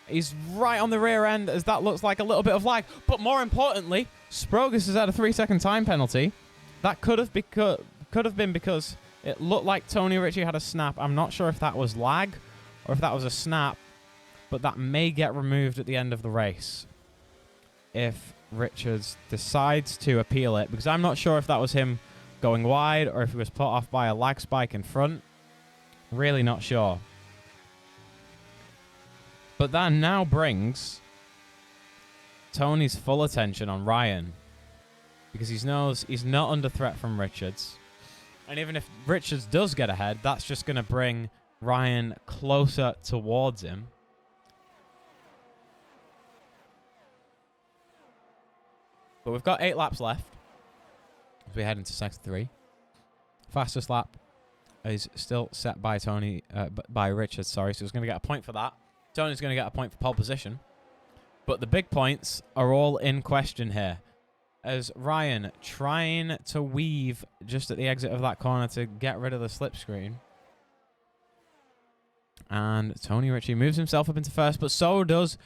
He's right on the rear end as that looks like a little bit of lag. But more importantly, Sprogus has had a 3-second time penalty. That could have been because it looked like Tony Richie had a snap. I'm not sure if that was lag or if that was a snap, but that may get removed at the end of the race if Richards decides to appeal it, because I'm not sure if that was him going wide or if he was put off by a lag spike in front. Really not sure. But that now brings Tony's full attention on Ryan, because he knows he's not under threat from Richards. And even if Richards does get ahead, that's just going to bring Ryan closer towards him. But we've got 8 laps left as we head into sector 3. Fastest lap is still set by by Richards, sorry. So he's going to get a point for that. Tony's going to get a point for pole position. But the big points are all in question here, as Ryan trying to weave just at the exit of that corner to get rid of the slipstream. And Tony Richie moves himself up into first, but so does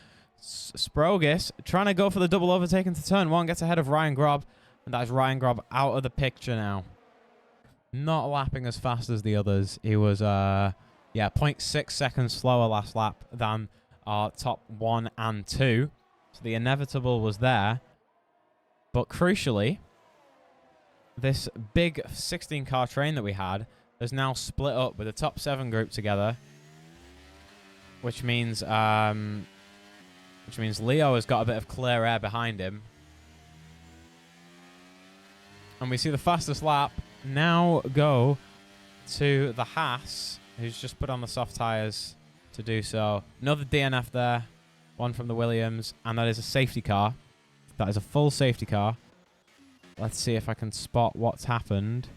Sprogus, trying to go for the double overtake into turn 1, gets ahead of Ryan Grob, and that is Ryan Grob out of the picture now. Not lapping as fast as the others. He was, 0.6 seconds slower last lap than our top 1 and 2. So the inevitable was there. But crucially, this big 16-car train that we had has now split up with the top 7 group together, which means Leo has got a bit of clear air behind him. And we see the fastest lap now go to the Haas, who's just put on the soft tyres to do so. Another DNF there, one from the Williams, and that is a safety car. That is a full safety car. Let's see if I can spot what's happened.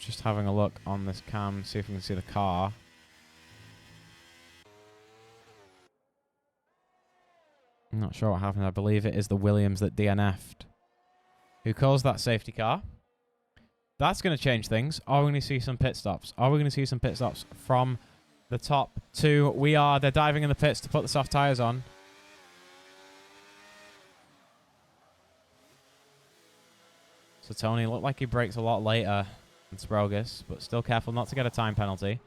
Just having a look on this cam, see if we can see the car. I'm not sure what happened. I believe it is the Williams that DNF'd. Who caused that safety car? That's going to change things. Are we going to see some pit stops? Are we going to see some pit stops from the top 2? We are. They're diving in the pits to put the soft tyres on. So Tony looked like he brakes a lot later than Sprogus, but still careful not to get a time penalty.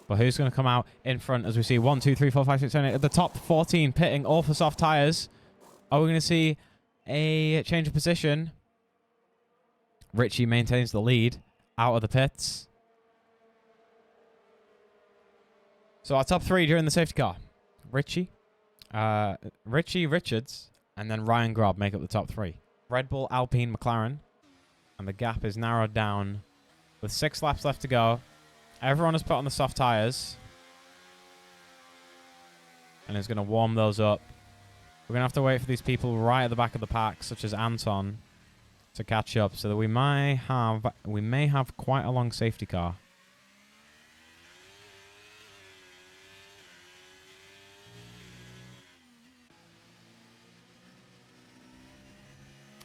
But who's going to come out in front as we see 1, 2, 3, 4, 5, 6, 7, 8. At the top 14 pitting, all for soft tyres. Are we going to see a change of position? Richie maintains the lead out of the pits. So our top 3 during the safety car. Richie, Richards, and then Ryan Grob make up the top 3. Red Bull, Alpine, McLaren. And the gap is narrowed down with 6 laps left to go. Everyone has put on the soft tyres. And is going to warm those up. We're going to have to wait for these people right at the back of the pack, such as Anton, to catch up, so that we may have quite a long safety car.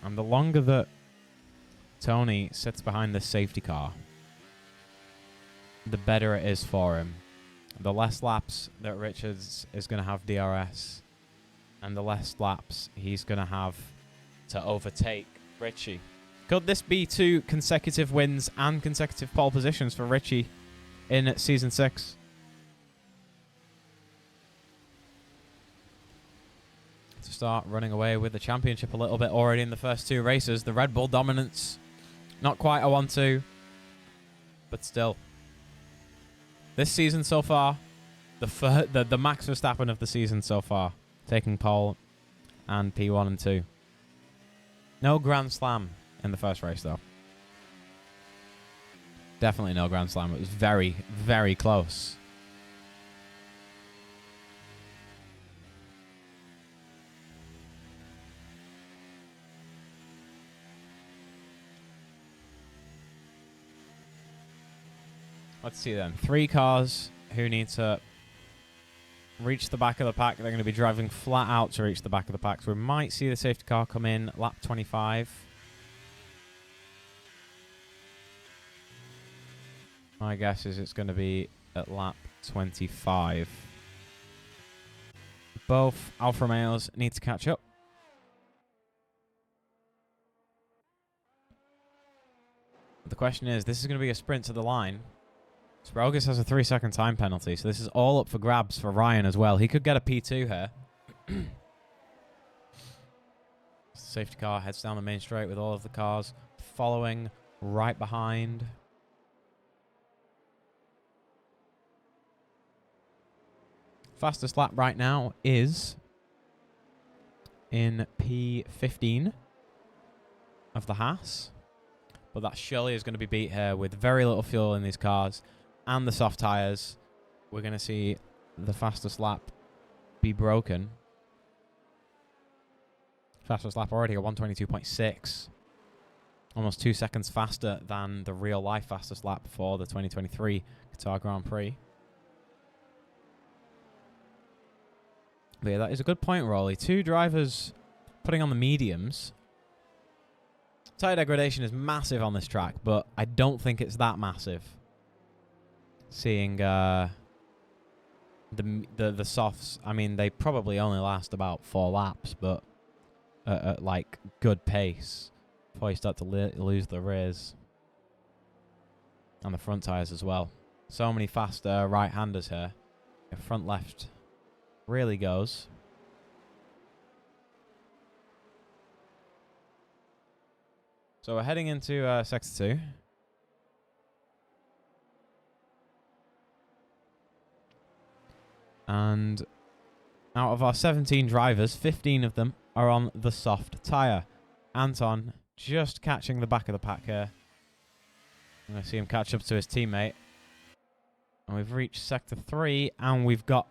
And the longer that Tony sits behind this safety car, the better it is for him. The less laps that Richards is going to have DRS, and the less laps he's going to have to overtake Richie. Could this be 2 consecutive wins and consecutive pole positions for Richie in Season 6? To start running away with the championship a little bit already in the first 2 races. The Red Bull dominance, not quite a 1-2, but still. This season so far, the Max Verstappen of the season so far, taking pole and P1 and 2. No Grand Slam in the first race, though. Definitely no Grand Slam. It was very, very close. Let's see then. 3 cars who need to reach the back of the pack. They're going to be driving flat out to reach the back of the pack. So we might see the safety car come in lap 25. My guess is it's going to be at lap 25. Both Alfa Romeos need to catch up. The question is, this is going to be a sprint to the line. Sprogus has a 3-second time penalty, so this is all up for grabs for Ryan as well. He could get a P2 here. Safety car heads down the main straight with all of the cars following right behind. Fastest lap right now is in P15 of the Haas. But that surely is going to be beat here with very little fuel in these cars and the soft tyres. We're going to see the fastest lap be broken. Fastest lap already at 122.6. Almost 2 seconds faster than the real life fastest lap for the 2023 Qatar Grand Prix. But yeah, that is a good point, Rolly. 2 drivers putting on the mediums. Tyre degradation is massive on this track, but I don't think it's that massive. Seeing the softs, I mean, they probably only last about 4 laps, but at like good pace before you start to lose the rears and the front tyres as well. So many fast right-handers here. Your front left really goes. So we're heading into Sector 2. And out of our 17 drivers, 15 of them are on the soft tyre. Anton just catching the back of the pack here. I'm going to see him catch up to his teammate. And we've reached Sector 3, and we've got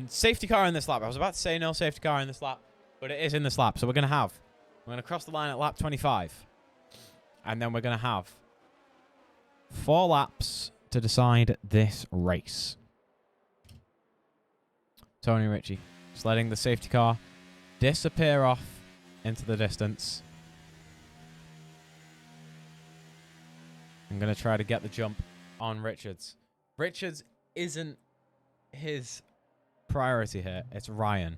safety car in this lap. I was about to say no safety car in this lap, but it is in this lap. So we're going to cross the line at lap 25. And then we're going to have 4 laps to decide this race. Tony Ritchie just letting the safety car disappear off into the distance. I'm going to try to get the jump on Richards. Richards isn't his priority here. It's Ryan.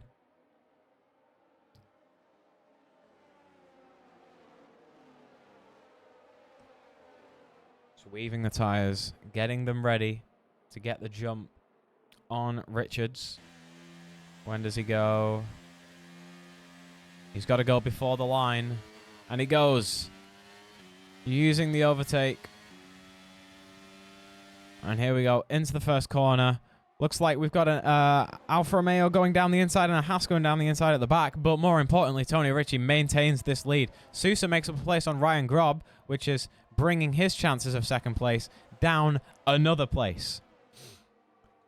So weaving the tyres, getting them ready to get the jump on Richards. When does he go? He's got to go before the line. And he goes. Using the overtake. And here we go. Into the first corner. Looks like we've got an Alfa Romeo going down the inside and a Haas going down the inside at the back. But more importantly, Tony Ritchie maintains this lead. Sousa makes up a place on Ryan Grob, which is bringing his chances of second place down another place.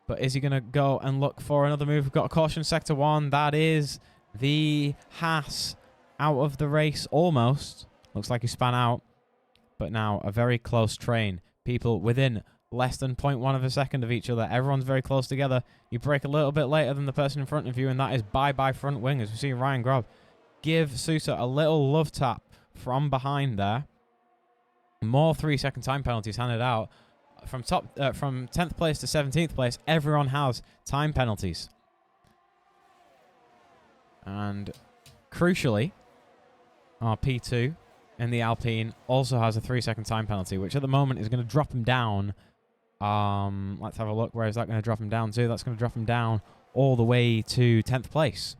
But is he going to go and look for another move? We've got a caution sector 1. That is the Haas out of the race almost. Looks like he span out. But now a very close train. People within less than 0.1 of a second of each other. Everyone's very close together. You break a little bit later than the person in front of you, and that is bye-bye front wing. As we see Ryan Grob give Sousa a little love tap from behind there. More 3-second time penalties handed out. From 10th place to 17th place, everyone has time penalties. And crucially, our P2 in the Alpine also has a 3-second time penalty, which at the moment is going to drop him down. Let's have a look. Where is that going to drop him down to? That's going to drop him down all the way to 10th place.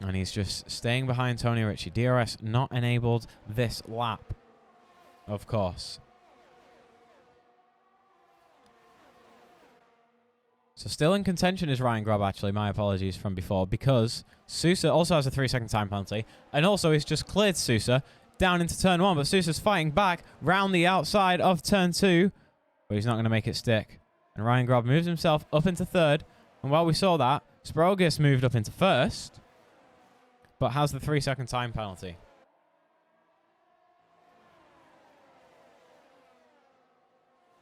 And he's just staying behind Tony Ritchie. DRS not enabled this lap, of course. So still in contention is Ryan Grob, actually. My apologies from before. Because Sousa also has a 3-second time penalty. And also he's just cleared Sousa down into turn 1. But Sousa's fighting back round the outside of turn 2. But he's not going to make it stick. And Ryan Grob moves himself up into 3rd. And while we saw that, Sprogis moved up into 1st. But has the 3-second time penalty.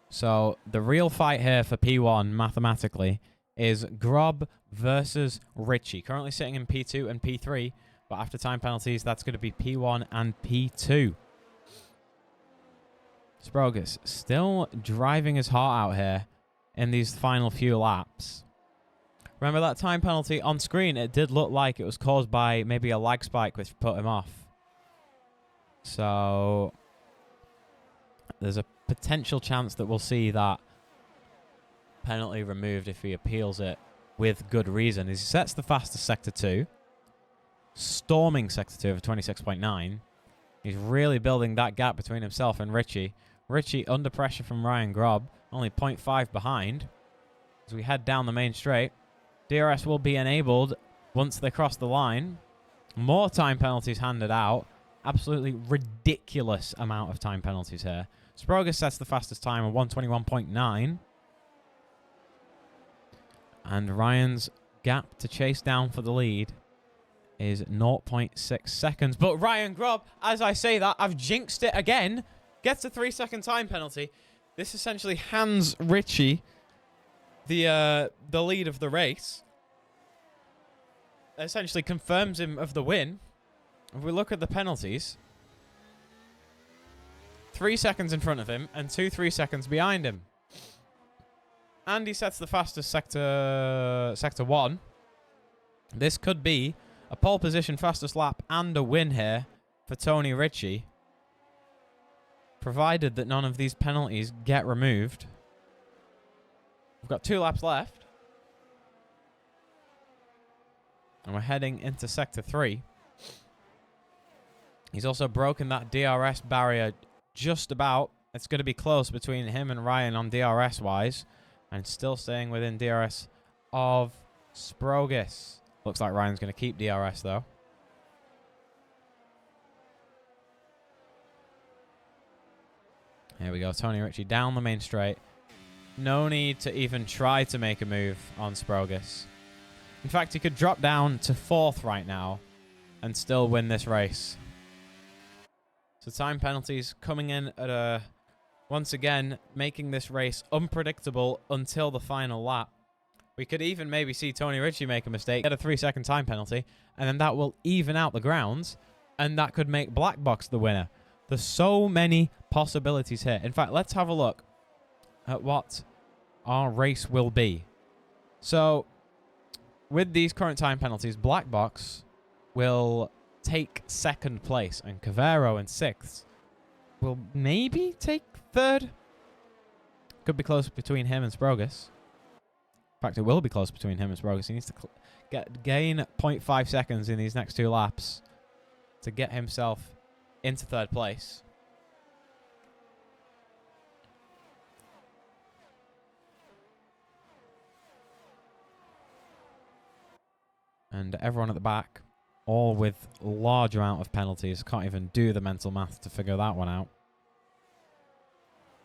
So the real fight here for P1, mathematically, is Grob versus Ritchie. Currently sitting in P2 and P3. But after time penalties, that's going to be P1 and P2. Sprogis still driving his heart out here in these final few laps. Remember that time penalty on screen? It did look like it was caused by maybe a lag spike which put him off. So there's a potential chance that we'll see that penalty removed if he appeals it with good reason. As he sets the fastest Sector 2, storming Sector 2 of 26.9. He's really building that gap between himself and Ritchie. Ritchie under pressure from Ryan Grob, only 0.5 behind. As we head down the main straight, DRS will be enabled once they cross the line. More time penalties handed out. Absolutely ridiculous amount of time penalties here. Sprogis sets the fastest time of 1:21.9. And Ryan's gap to chase down for the lead is 0.6 seconds. But Ryan Grob, as I say that, I've jinxed it again, gets a 3-second time penalty. This essentially hands Ritchie the lead of the race. Essentially confirms him of the win. If we look at the penalties, 3 seconds in front of him and 3 seconds behind him. And he sets the fastest sector 1. This could be a pole position fastest lap and a win here for Tony Ritchie, provided that none of these penalties get removed. We've got 2 laps left. And we're heading into Sector 3. He's also broken that DRS barrier just about. It's going to be close between him and Ryan on DRS-wise. And still staying within DRS of Sprogis. Looks like Ryan's going to keep DRS, though. Here we go. Tony Ritchie down the main straight. No need to even try to make a move on Sprogis. In fact, he could drop down to 4th right now and still win this race. So time penalties coming in at once again, making this race unpredictable until the final lap. We could even maybe see Tony Ritchie make a mistake, get a 3-second time penalty, and then that will even out the grounds, and that could make Black Box the winner. There's so many possibilities here. In fact, let's have a look at what our race will be. So, with these current time penalties, Black Box will take 2nd place, and Cavero in 6th will maybe take 3rd. Could be close between him and Sprogis. In fact, it will be close between him and Sprogis. He needs to gain 0.5 seconds in these next 2 laps to get himself into 3rd place. and everyone at the back, all with large amount of penalties. Can't even do the mental math to figure that one out.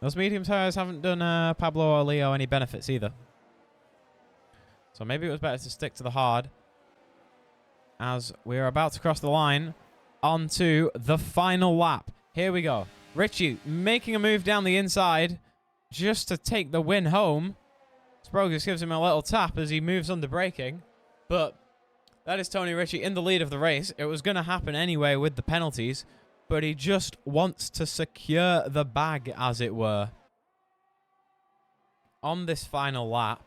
Those medium tires haven't done Pablo or Leo any benefits either. So maybe it was better to stick to the hard, as we're about to cross the line onto the final lap. Here we go. Richie making a move down the inside just to take the win home. Sprogus gives him a little tap as he moves under braking. But that is Tony Richie in the lead of the race. It was going to happen anyway with the penalties, but he just wants to secure the bag, as it were, on this final lap.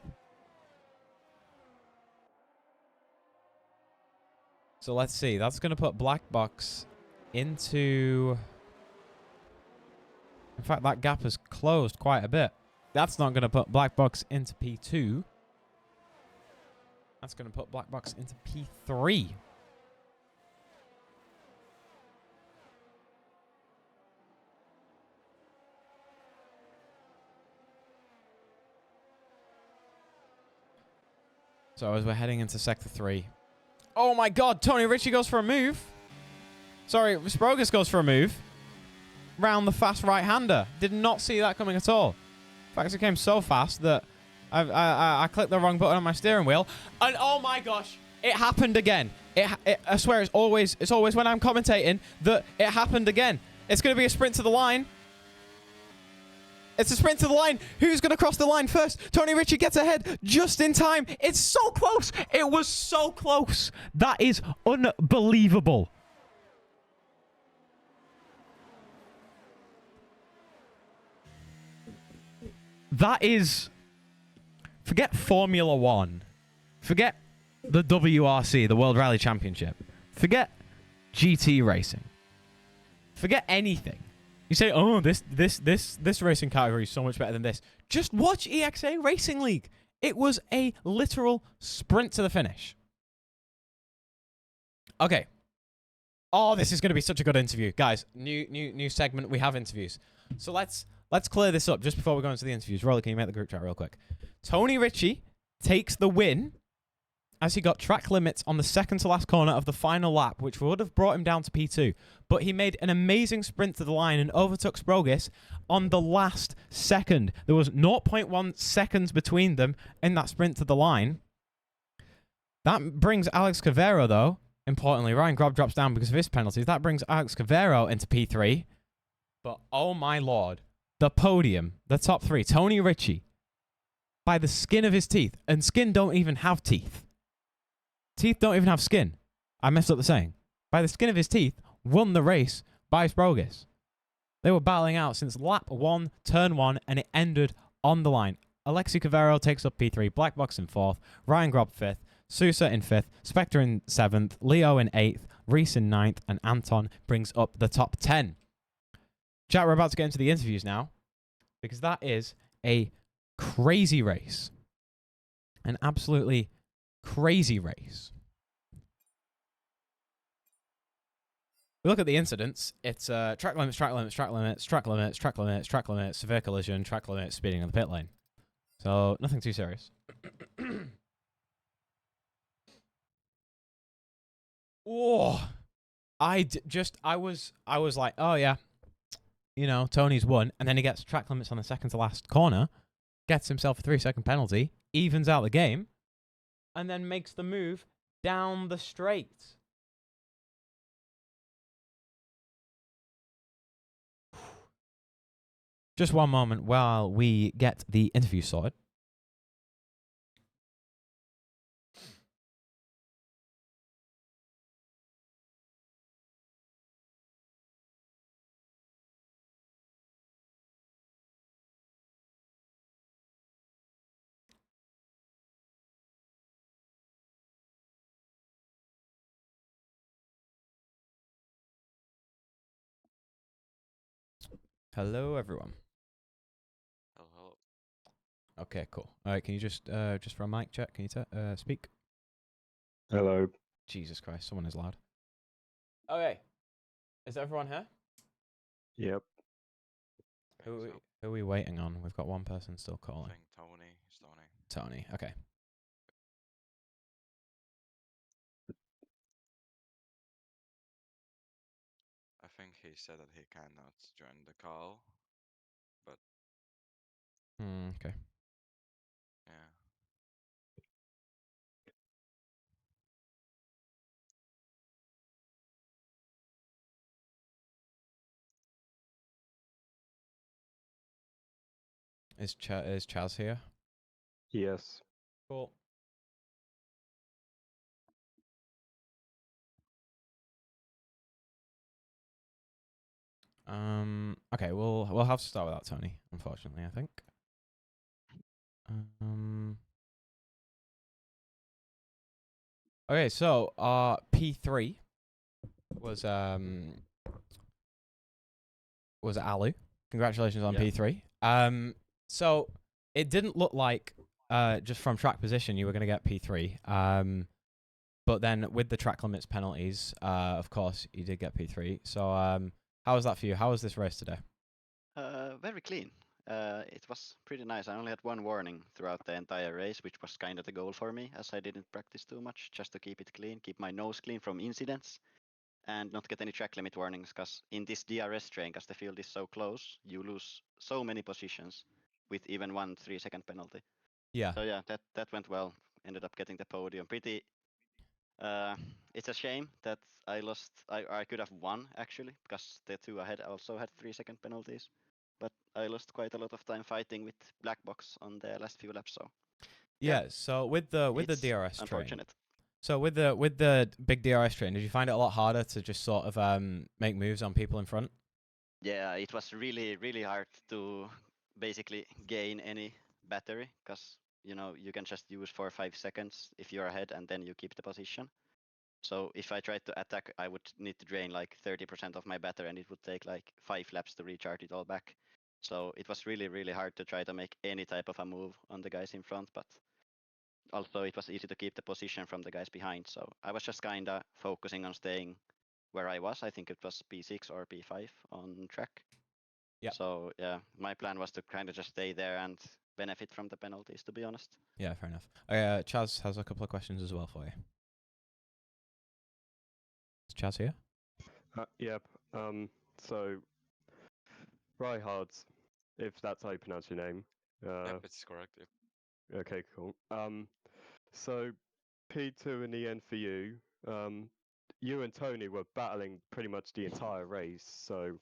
So let's see. That's going to put Black Box into... In fact, that gap has closed quite a bit. That's not going to put Black Box into P2. That's going to put Black Box into P3. So as we're heading into Sector 3. Oh my god, Tony Richie goes for a move. Sorry, Sprogus goes for a move. Round the fast right-hander. Did not see that coming at all. In fact, it came so fast that I clicked the wrong button on my steering wheel. And oh my gosh, it happened again. I swear it's always when I'm commentating that it happened again. It's going to be a sprint to the line. It's a sprint to the line. Who's going to cross the line first? Tony Richie gets ahead just in time. It's so close. It was so close. That is unbelievable. That is... Forget Formula 1. Forget the WRC, the World Rally Championship. Forget GT racing. Forget anything. You say, oh, this racing category is so much better than this. Just watch EXA Racing League. It was a literal sprint to the finish. Okay. Oh, this is going to be such a good interview. Guys, new segment. We have interviews. So let's clear this up just before we go into the interviews. Rolly, can you make the group chat real quick? Tony Richie takes the win as he got track limits on the second to last corner of the final lap, which would have brought him down to P2. But he made an amazing sprint to the line and overtook Sprogis on the last second. There was 0.1 seconds between them in that sprint to the line. That brings Alex Cavero, though, importantly, Ryan Grob drops down because of his penalties. That brings Alex Cavero into P3. But, oh my lord, the podium, the top three, Tony Richie, by the skin of his teeth. And skin don't even have teeth. Teeth don't even have skin. I messed up the saying. By the skin of his teeth, won the race by Sprogis. They were battling out since lap 1, turn 1, and it ended on the line. Alexi Cavero takes up P3, Black Box in 4th, Ryan Grob 5th, Sousa in 5th, Spectre in 7th, Leo in 8th, Reese in 9th, and Anton brings up the top 10. Chat, we're about to get into the interviews now, because that is a crazy race. An absolutely crazy race. We look at the incidents. It's track limits, track limits, track limits, track limits, track limits, track limits, severe collision, track limits, speeding in the pit lane. So nothing too serious. Oh, I was like, oh yeah, you know, Tony's won, and then he gets track limits on the second to last corner, gets himself a 3-second penalty, evens out the game, and then makes the move down the straight. Just one moment while we get the interview sorted. Hello, everyone. Hello. Okay, cool. All right, can you just for a mic check, can you speak? Hello. Jesus Christ, someone is loud. Okay, is everyone here? Yep. Who are we waiting on? We've got one person still I calling. think Tony. It's Tony. Tony. Okay. think he said that he cannot join the call, but Okay. yeah. Is Chaz here? Yes. Cool. Okay, we'll have to start without Tony, unfortunately, I think. Okay, so P3 was Alu. Congratulations on Yeah. P3. So it didn't look like just from track position you were going to get P3. But then with the track limits penalties, of course you did get P3. So how was that for you? How was this race today? Very clean. It was pretty nice. I only had one warning throughout the entire race, which was kind of the goal for me, as I didn't practice too much, just to keep it clean, keep my nose clean from incidents, and not get any track limit warnings. Because in this DRS train, because the field is so close, you lose so many positions with even 1 3-second penalty. Yeah. So yeah, that went well. Ended up getting the podium. Pretty. It's a shame that I lost. I could have won actually, because the two ahead also had 3-second penalties. But I lost quite a lot of time fighting with black box on the last few laps. So Yeah. So with the it's DRS train. unfortunate. So with the big DRS train, did you find it a lot harder to just sort of make moves on people in front? Yeah, it was really hard to basically gain any battery, because you can just use 4 or 5 seconds if you're ahead, and then you keep the position. So if I tried to attack, I would need to drain like 30% of my battery, and it would take like 5 laps to recharge it all back. So it was really hard to try to make any type of a move on the guys in front, but also it was easy to keep the position from the guys behind. So I was just kinda focusing on staying where I was. I think it was P6 or P5 on track. Yeah. So yeah, my plan was to kind of just stay there and benefit from the penalties, to be honest. Yeah, fair enough. Chaz has a couple of questions as well for you. Is Chaz here? Yep. So, Ryhard, if that's how you pronounce your name. Yep, it's correct. Yep. Okay, cool. So P2 in the end for you. You and Tony were battling pretty much the entire race, so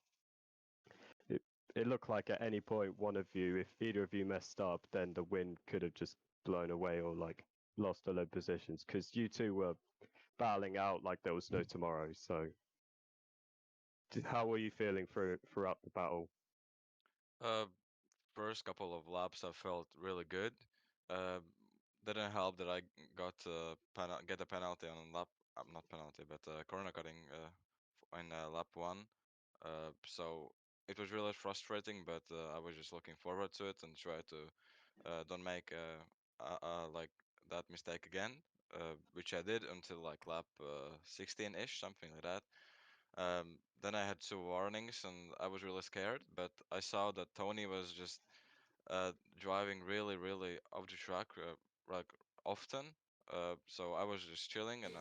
it it looked like at any point one of you, if either of you messed up, then the win could have just blown away or like lost a load of positions because you two were battling out like there was no tomorrow. So, how were you feeling throughout the battle? Uh, First couple of laps I felt really good. Uh, didn't help that I got get a penalty on lap. Not penalty, but corner cutting in lap one. So it was really frustrating, but I was just looking forward to it and try to don't make like that mistake again, which I did until like lap 16-ish, something like that. Then I had two warnings and I was really scared, but I saw that Tony was just driving really off the track like often. So I was just chilling, and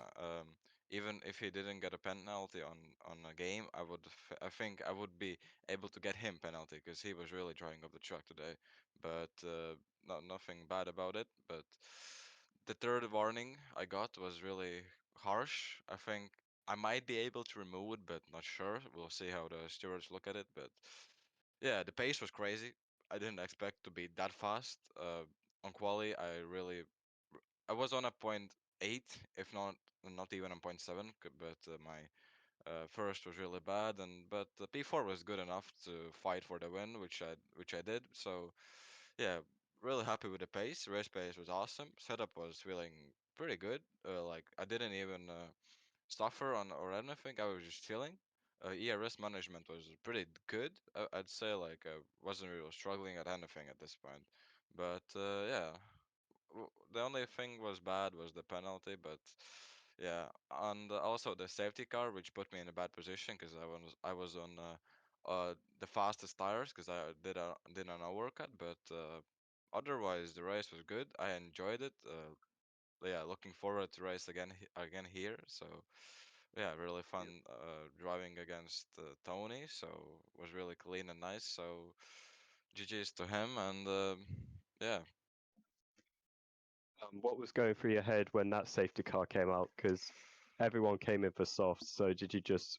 even if he didn't get a penalty on a game, I think I would be able to get him penalty because he was really driving off the track today. But nothing bad about it. But the third warning I got was really harsh. I think I might be able to remove it, but not sure. We'll see how the stewards look at it. But yeah, the pace was crazy. I didn't expect to be that fast. On quali, I was on a point 8, if not even on point 7. But my first was really bad, but the P4 was good enough to fight for the win, which I did. So yeah, really happy with the pace. Race pace was awesome. Setup was feeling pretty good. Like I didn't even suffer on or anything. I was just chilling. ERS management was pretty good. I'd say like I wasn't really struggling at anything at this point. But yeah, the only thing was bad was the penalty. But yeah, and also the safety car, which put me in a bad position because I was on the fastest tires because I did an overcut. But otherwise, the race was good. I enjoyed it. Yeah, looking forward to race again here. So yeah, really fun driving against Tony. So it was really clean and nice. So GG's to him, and yeah. What was going through your head when that safety car came out? Because everyone came in for softs. So did you just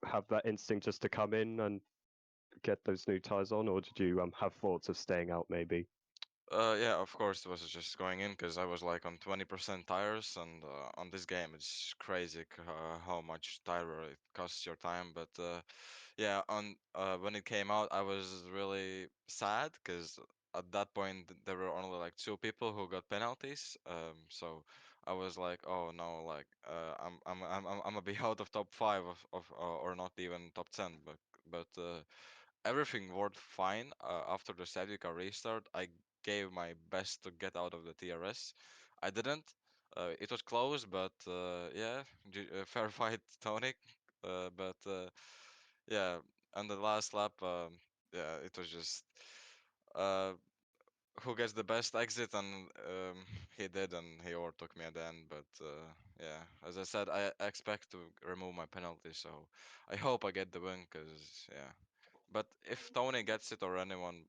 have that instinct just to come in and get those new tires on, or did you have thoughts of staying out maybe? Yeah, of course, it was just going in because I was like on 20% tires, and on this game it's crazy how much tire it costs your time. But yeah, on when it came out, I was really sad because at that point there were only like 2 people who got penalties. So I was like, oh no, like I'm gonna be out of top 5 or not even top 10. But everything worked fine. After the Savika restart, I gave my best to get out of the TRS. I didn't. It was close, but yeah, fair fight, Tonic. But yeah, on the last lap, yeah, it was just uh, who gets the best exit, and he did, and he overtook me at the end. But yeah, as I said, I expect to remove my penalty, so I hope I get the win, cause yeah. But if Tony gets it or anyone,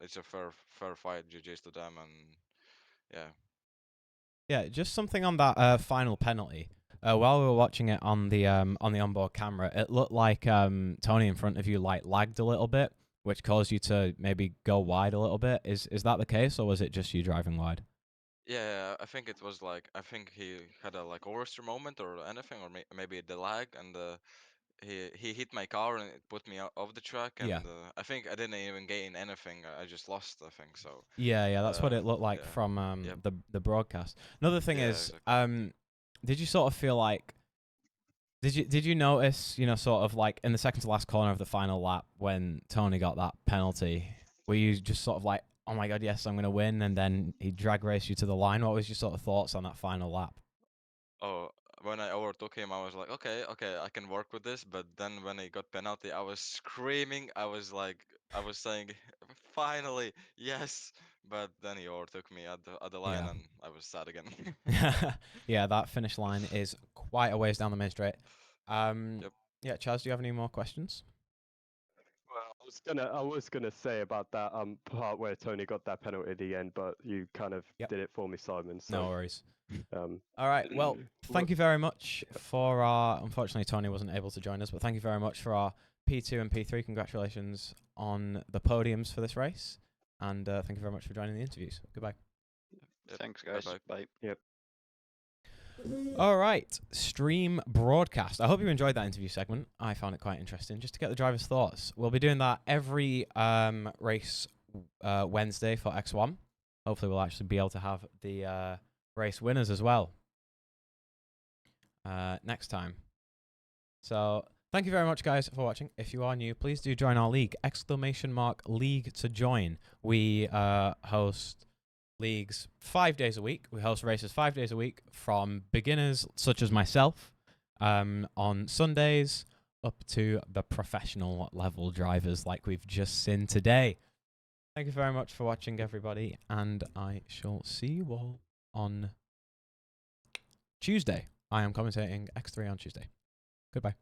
it's a fair fight. GG's to them, and yeah. Yeah, just something on that final penalty. While we were watching it on the onboard camera, it looked like Tony in front of you like lagged a little bit, which caused you to maybe go wide a little bit. Is that the case, or was it just you driving wide? Yeah, I think it was like I think he had a like oversteer moment or anything, or maybe the lag, and he hit my car and it put me off the track, Yeah. and I think I didn't even gain anything. I just lost, I think so. Yeah, that's what it looked like Yeah. from Yep. the broadcast. Another thing Yeah, is, exactly. did you sort of feel like did you notice, sort of like in the second to last corner of the final lap when Tony got that penalty, were you just sort of like, oh my god, yes, I'm gonna win, and then he drag raced you to the line? What was your sort of thoughts on that final lap? Oh, when I overtook him, I was like, okay, I can work with this. But then when he got penalty, I was screaming. I was like, I was saying, finally, yes. But then he overtook me at the line, Yeah. and I was sad again. Yeah, that finish line is quite a ways down the main straight. Yep. Yeah, Chaz, do you have any more questions? Well, I was gonna say about that part where Tony got that penalty at the end, but you kind of Yep. did it for me, Simon. No So worries. um, All right. Well, well, thank you very much for our. Unfortunately, Tony wasn't able to join us, but thank you very much for our P2 and P3. Congratulations on the podiums for this race, and thank you very much for joining the interviews. Goodbye. Yep. Thanks, guys. Bye-bye. Bye. yep. All right, stream broadcast. I hope you enjoyed that interview segment. I found it quite interesting, just to get the drivers' thoughts. We'll be doing that every race Wednesday for X1. Hopefully, we'll actually be able to have the race winners as well next time. So thank you very much, guys, for watching. If you are new, please do join our league! !League to join. We host leagues 5 days a week. We host races 5 days a week from beginners such as myself on Sundays up to the professional level drivers like we've just seen today. Thank you very much for watching, everybody, and I shall see you all on Tuesday. I am commentating X3 on Tuesday. Goodbye.